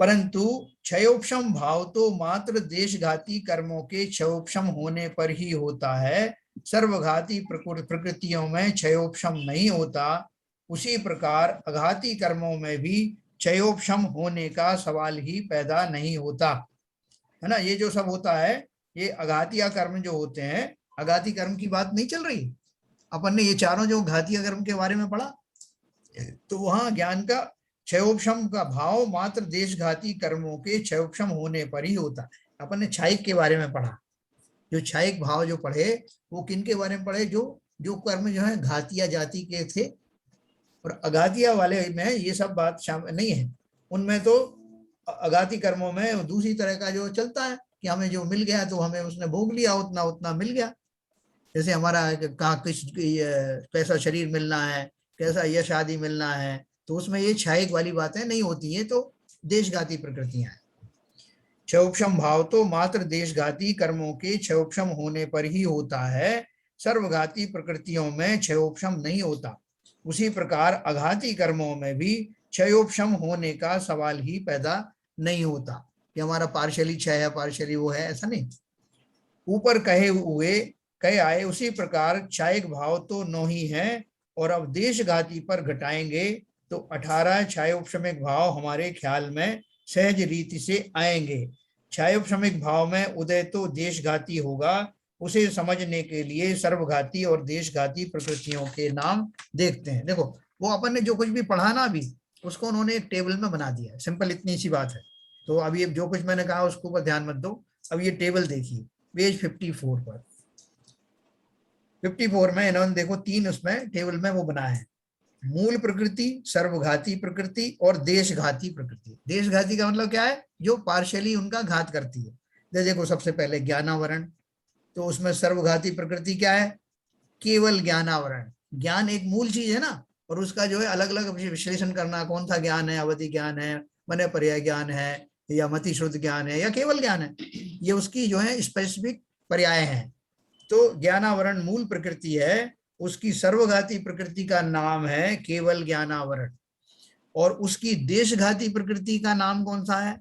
परंतु क्षयोपशम भाव तो मात्र देशघाती कर्मों के क्षयोपशम होने पर ही होता है, सर्वघाती प्रकृतियों में क्षयोपशम नहीं होता। उसी प्रकार अघाती कर्मों में भी क्षयोपशम होने का सवाल ही पैदा नहीं होता, है ना। ये जो सब होता है, ये अघातीय कर्म जो होते हैं, अघाती कर्म की बात नहीं चल रही। अपन ने ये चारों जो घातीय कर्म के बारे में पढ़ा, तो वहां ज्ञान का क्षयोपशम का भाव मात्र देशघाती कर्मों के क्षयोपशम होने पर ही होता है। अपन ने क्षायिक के बारे में पढ़ा, जो क्षायिक भाव जो पढ़े वो किन के बारे में पढ़े? जो कर्म जो है घातीय जाति के थे, और अघातीय वाले में ये सब बात शामिल नहीं है। उनमें तो अघाती कर्मों में दूसरी तरह का जो चलता है कि हमें जो मिल गया तो हमें उसने भोग लिया, उतना उतना मिल गया। जैसे हमारा कहाँ कैसा शरीर मिलना है, कैसा यश आदि मिलना है, तो उसमें ये क्षायिक वाली बातें नहीं होती है, तो देशघाती प्रकृतियां हैं। क्षयोपशम भाव तो मात्र देशघाती कर्मों के क्षयोपशम होने पर ही होता है, सर्वघाती प्रकृतियों में क्षयोपशम नहीं होता। उसी प्रकार अघाती कर्मों में भी क्षयोपशम होने का सवाल ही पैदा नहीं होता कि हमारा पार्शली क्षय है, पार्शली वो है, ऐसा नहीं। ऊपर कहे आए उसी प्रकार क्षायिक भाव तो 9 ही है, और अब देशघाती पर घटाएंगे तो 18 क्षयोपशमिक भाव हमारे ख्याल में सहज रीति से आएंगे। क्षयोपशमिक भाव में उदय तो देशघाती होगा, उसे समझने के लिए सर्वघाती और देशघाती प्रकृतियों के नाम देखते हैं। देखो वो अपन ने जो कुछ भी पढ़ा ना अभी, उसको उन्होंने एक टेबल में बना दिया है, सिंपल इतनी सी बात है। तो अभी जो कुछ मैंने कहा उसके ऊपर ध्यान मत दो। अब ये टेबल देखिए पेज 54 पर। 54 में इन्होंने देखो 3 उसमें टेबल में वो बनाया है, मूल प्रकृति, सर्वघाती प्रकृति और देशघाती प्रकृति। देशघाती का मतलब क्या है? जो पार्शियली उनका घात करती है। देखो सबसे पहले ज्ञानावरण, तो उसमें सर्वघाती प्रकृति क्या है? केवल ज्ञानावरण। ज्ञान एक मूल चीज है ना, और उसका जो है अलग अलग विश्लेषण करना, कौन सा ज्ञान है, अवधि ज्ञान है, मने पर्याय ज्ञान है, या मति शुद्ध ज्ञान है, या केवल ज्ञान है, ये उसकी जो है स्पेसिफिक पर्याय है। तो ज्ञानावरण मूल प्रकृति है, उसकी सर्वघाती प्रकृति का नाम है केवल ज्ञानावरण, और उसकी देशघाती प्रकृति का नाम कौन सा है?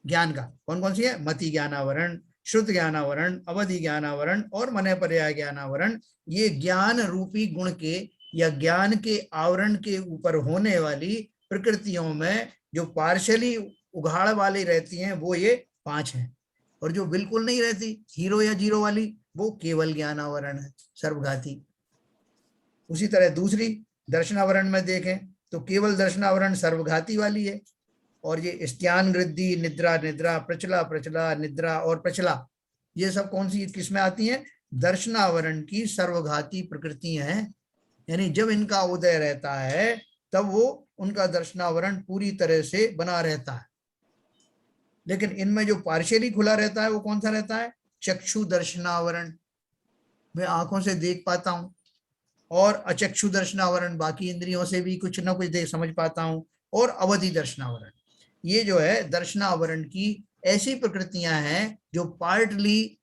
ज्ञान का कौन कौन सी है? मति ज्ञानावरण, श्रुत ज्ञानावरण, अवधि ज्ञानावरण और मने पर्याय ज्ञानावरण। ये ज्ञान रूपी गुण के या ज्ञान के आवरण के ऊपर होने वाली प्रकृतियों में जो पार्शियली उघाड़ वाली रहती हैं वो ये 5 हैं, और जो बिल्कुल नहीं रहती, हीरो या जीरो वाली, वो केवल ज्ञानावरण है, सर्वघाती। उसी तरह दूसरी दर्शनावरण में देखें तो केवल दर्शनावरण सर्वघाती वाली है, और ये स्त्यान वृद्धि, निद्रा निद्रा, प्रचला प्रचला, निद्रा और प्रचला, ये सब कौन सी किसमें आती हैं? दर्शनावरण की सर्वघाती प्रकृतियां हैं। यानी जब इनका उदय रहता है तब वो उनका दर्शनावरण पूरी तरह से बना रहता है। लेकिन इनमें जो पार्शियली खुला रहता है वो कौन सा रहता है? चक्षु दर्शनावरण, मैं आंखों से देख पाता हूं, और अचक्षु दर्शनावरण, बाकी इंद्रियों से भी कुछ ना कुछ देख समझ पाता हूं, और अवधि दर्शनावरण। ये जो है दर्शनावरण की ऐसी प्रकृतियां हैं जो पार्टली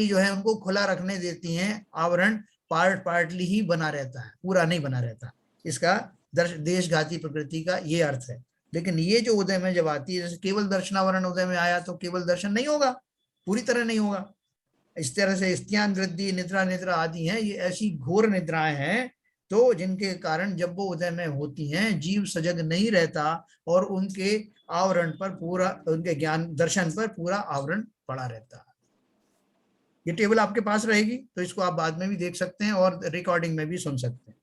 जो है उनको खुला रखने देती हैं, आवरण पार्टली ही बना रहता है, पूरा नहीं बना रहता। इसका देशघाती प्रकृति का ये अर्थ है। लेकिन ये जो उदय में जब आती है, जैसे केवल दर्शनावरण उदय में आया तो केवल दर्शन नहीं होगा, पूरी तरह नहीं होगा, इस तरह से स्त्यान वृद्धि निद्रा निद्रा आदि हैं, ये ऐसी घोर निद्राएं हैं तो जिनके कारण जब वो उदय में होती हैं जीव सजग नहीं रहता और उनके आवरण पर पूरा, उनके ज्ञान दर्शन पर पूरा आवरण पड़ा रहता है। ये टेबल आपके पास रहेगी तो इसको आप बाद में भी देख सकते हैं और रिकॉर्डिंग में भी सुन सकते हैं।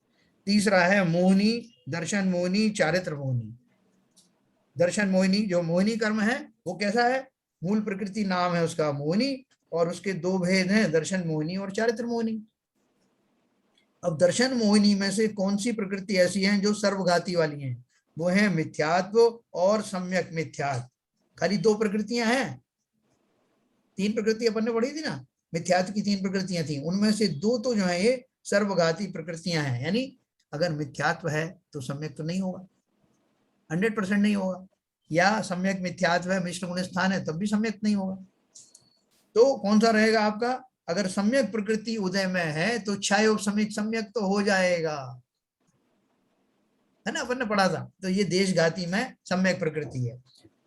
तीसरा है मोहिनी, दर्शन मोहिनी, चारित्र मोहिनी। दर्शन मोहिनी जो मोहिनी कर्म है वो कैसा है, मूल प्रकृति नाम है उसका मोहिनी, और उसके दो भेद हैं, दर्शन मोहिनी और चारित्र मोहिनी। अब दर्शन मोहिनी में से कौन सी प्रकृति ऐसी है जो सर्वघाती वाली हैं, वो है मिथ्यात्व और सम्यक मिथ्यात्व। खाली दो प्रकृतियां हैं, तीन प्रकृति अपन ने पढ़ी थी ना, मिथ्यात्व की तीन प्रकृतियां थी, उनमें से दो तो जो है ये सर्वघाती प्रकृतियां हैं। यानी अगर मिथ्यात्व है तो सम्यक तो नहीं होगा, 100% नहीं होगा, या सम्यक मिथ्यात्व है मिश्र गुण स्थान है तब भी सम्यक नहीं होगा। तो कौन सा रहेगा आपका, अगर सम्यक प्रकृति उदय में है तो छायो सम्यक सम्यक तो हो जाएगा, है ना, अपन ने पढ़ा था। तो ये देशघाती में सम्यक प्रकृति है।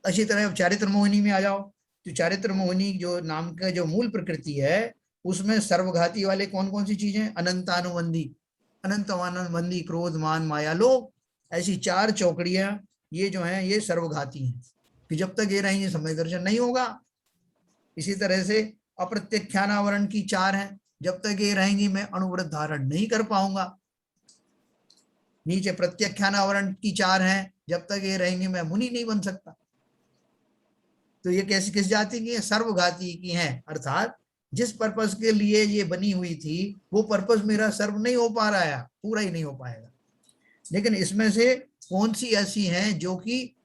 अच्छी तरह चारित्र मोहिनी में आ जाओ, तो चारित्र मोहिनी जो नाम का जो मूल प्रकृति है उसमें सर्वघाती वाले कौन कौन सी चीजें, अनंतानुबंधी, अनंतानुबंधी, क्रोध मान माया लोभ, ऐसी चार चौकड़ियां ये जो है ये सर्वघाती हैं कि जब तक ये रहेंगे सम्यक दर्शन नहीं होगा। इसी तरह से अप्रत्यख्यानावरण की चार हैं, जब तक ये रहेंगी मैं अनुव्रत धारण नहीं कर पाऊंगा। नीचे प्रत्यख्यानावरण की चार हैं, जब तक ये रहेंगे मैं मुनि नहीं बन सकता। तो ये कैसी किस जाति की है, सर्वघाती की हैं, अर्थात जिस पर्पस के लिए ये बनी हुई थी वो पर्पस मेरा सर्व नहीं हो पा रहा है, पूरा ही नहीं हो पाएगा। लेकिन इसमें से कौन सी ऐसी हैं जो कि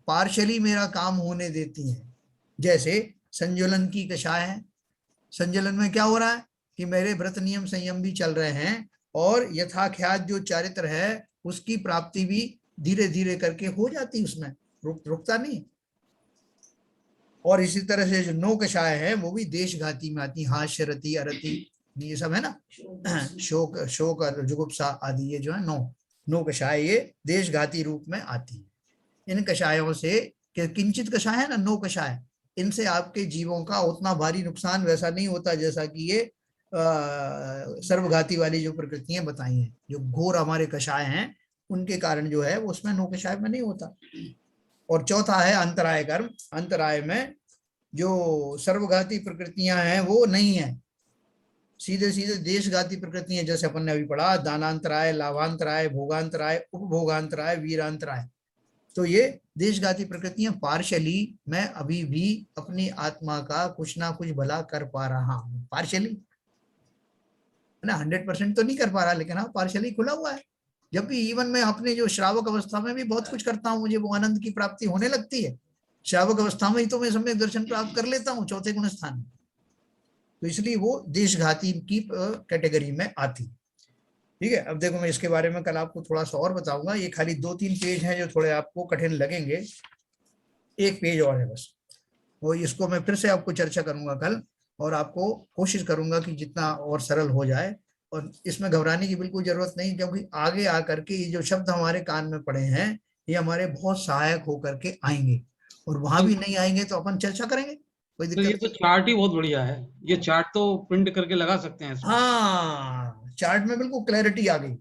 पार्शली मेरा काम होने देती हैं, जैसे संजुलन की कषाय है। संजुलन में क्या हो रहा है कि मेरे व्रत नियम संयम भी चल रहे हैं और यथाख्यात जो चारित्र है उसकी प्राप्ति भी धीरे धीरे करके हो जाती, उसमें रुकता नहीं। और इसी तरह से जो नौ कषाय है वो भी देशघाती में आती, हास्य रति अरति ये सब है ना, शोक शोक और जुगुप्सा आदि, ये जो है नौ कषाय ये देशघाती रूप में आती है। इन कषायों से किंचित कषाय है ना, नौ कषाय, इनसे आपके जीवों का उतना भारी नुकसान वैसा नहीं होता जैसा कि ये सर्वघाती वाली जो प्रकृतियां बताई हैं, जो घोर हमारे कषाय हैं उनके कारण जो है उसमें नौ कषाय में नहीं होता। और चौथा है अंतराय कर्म। अंतराय में जो सर्वघाती प्रकृतियां हैं वो नहीं है, सीधे सीधे देशघाती प्रकृतियां, जैसे अपन ने अभी पढ़ा, दानांतराय, लाभांतराय, भोगांतराय, उपभोगांतराय, वीरांतराय। तो ये देशघाती प्रकृतियां पार्शली मैं अभी भी अपनी आत्मा का कुछ ना कुछ भला कर पा रहा हूँ, पार्शली है ना, 100% तो नहीं कर पा रहा, लेकिन हाँ पार्शली खुला हुआ है। जब भी इवन मैं अपने जो श्रावक अवस्था में भी बहुत कुछ करता हूँ, मुझे वो आनंद की प्राप्ति होने लगती है, श्रावक अवस्था में ही तो मैं सम्यक दर्शन प्राप्त कर लेता हूँ चौथे गुण स्थान में। तो इसलिए वो देशघाती की कैटेगरी में आती। ठीक है, अब देखो मैं इसके बारे में कल आपको थोड़ा सा और बताऊंगा। ये खाली 2-3 पेज हैं जो थोड़े आपको कठिन लगेंगे, एक पेज और है बस, वो इसको मैं फिर से आपको चर्चा करूंगा कल, और आपको कोशिश करूंगा कि जितना और सरल हो जाए। और इसमें घबराने की बिल्कुल जरूरत नहीं, क्योंकि आगे आकर के ये जो शब्द हमारे कान में पड़े हैं ये हमारे बहुत सहायक होकर के आएंगे, और वहां भी नहीं आएंगे तो अपन चर्चा करेंगे, कोई तो ये दिक्कत तो नहीं। चार्ट ही बहुत बढ़िया है, ये चार्ट तो प्रिंट करके लगा सकते हैं इसमें। हाँ, चार्ट में बिल्कुल क्लैरिटी आ गई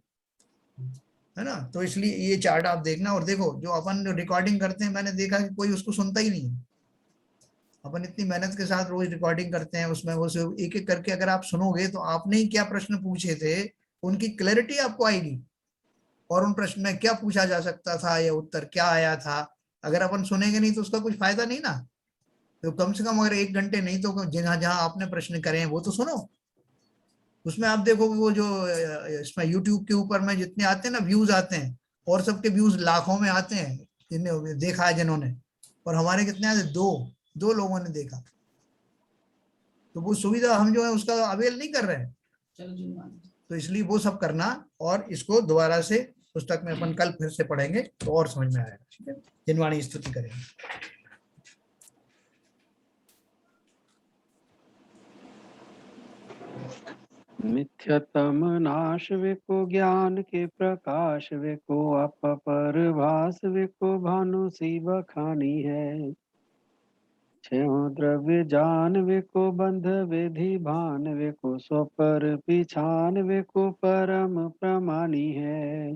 है ना, तो इसलिए ये चार्ट आप देखना। और देखो जो अपन रिकॉर्डिंग करते हैं, मैंने देखा कि कोई उसको सुनता ही नहीं है। अपन इतनी मेहनत के साथ रोज रिकॉर्डिंग करते हैं, उसमें वो एक एक करके अगर आप सुनोगे तो आपने ही क्या प्रश्न पूछे थे उनकी क्लैरिटी आपको आएगी, और उन प्रश्न में क्या पूछा जा सकता था या उत्तर क्या आया था। अगर अपन सुनेंगे नहीं तो उसका कुछ फायदा नहीं ना। तो कम से कम अगर 1 घंटे नहीं तो जहां जहां आपने प्रश्न करे हैं वो तो सुनो। उसमें आप देखो वो जो इसमें यूट्यूब के ऊपर में जितने आते हैं ना व्यूज आते हैं, और सबके व्यूज लाखों में आते हैं, जिन्हें देखा है जिन्होंने, और हमारे कितने आते, दो लोगों ने देखा। तो वो सुविधा हम जो है उसका अवेल नहीं कर रहे हैं, तो इसलिए वो सब करना। और इसको दोबारा से पुस्तक में अपन कल फिर से पढ़ेंगे तो और समझ में आएगा। ठीक है, जिनवाणी स्तुति करेंगे। मिथ्यतम नाश विको ज्ञान के प्रकाश विको अपरभास विको भानु सी बखानी है। छेहो द्रव्य जानवे को बंध विधि भानवे को स्वपर पिछानवे को परम प्रमाणी है।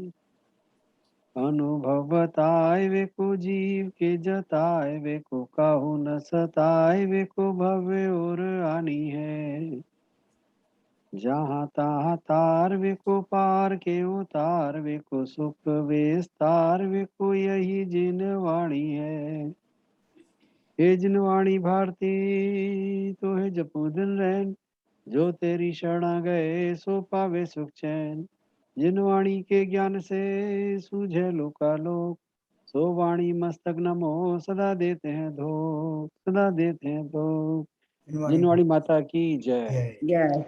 अनुभव बताए वे को जीव के जताए वे को काहू न सताए वे को भव्य और आनी है। जहाँ तहाँ तार वे को पार के उतार वे को सुख विस्तार वे को यही जिन वाणी है। हे जिन वाणी भारती तो है जपू दिन रैन, जो तेरी शरणा गए सो पावे सुख चैन। जिन वाणी के ज्ञान से सूझे लोकालोक, सो वाणी मस्तक नमो सदा देते हैं धोख, सदा देते हैं धोख। जिन वाणी माता की जय। जय। जय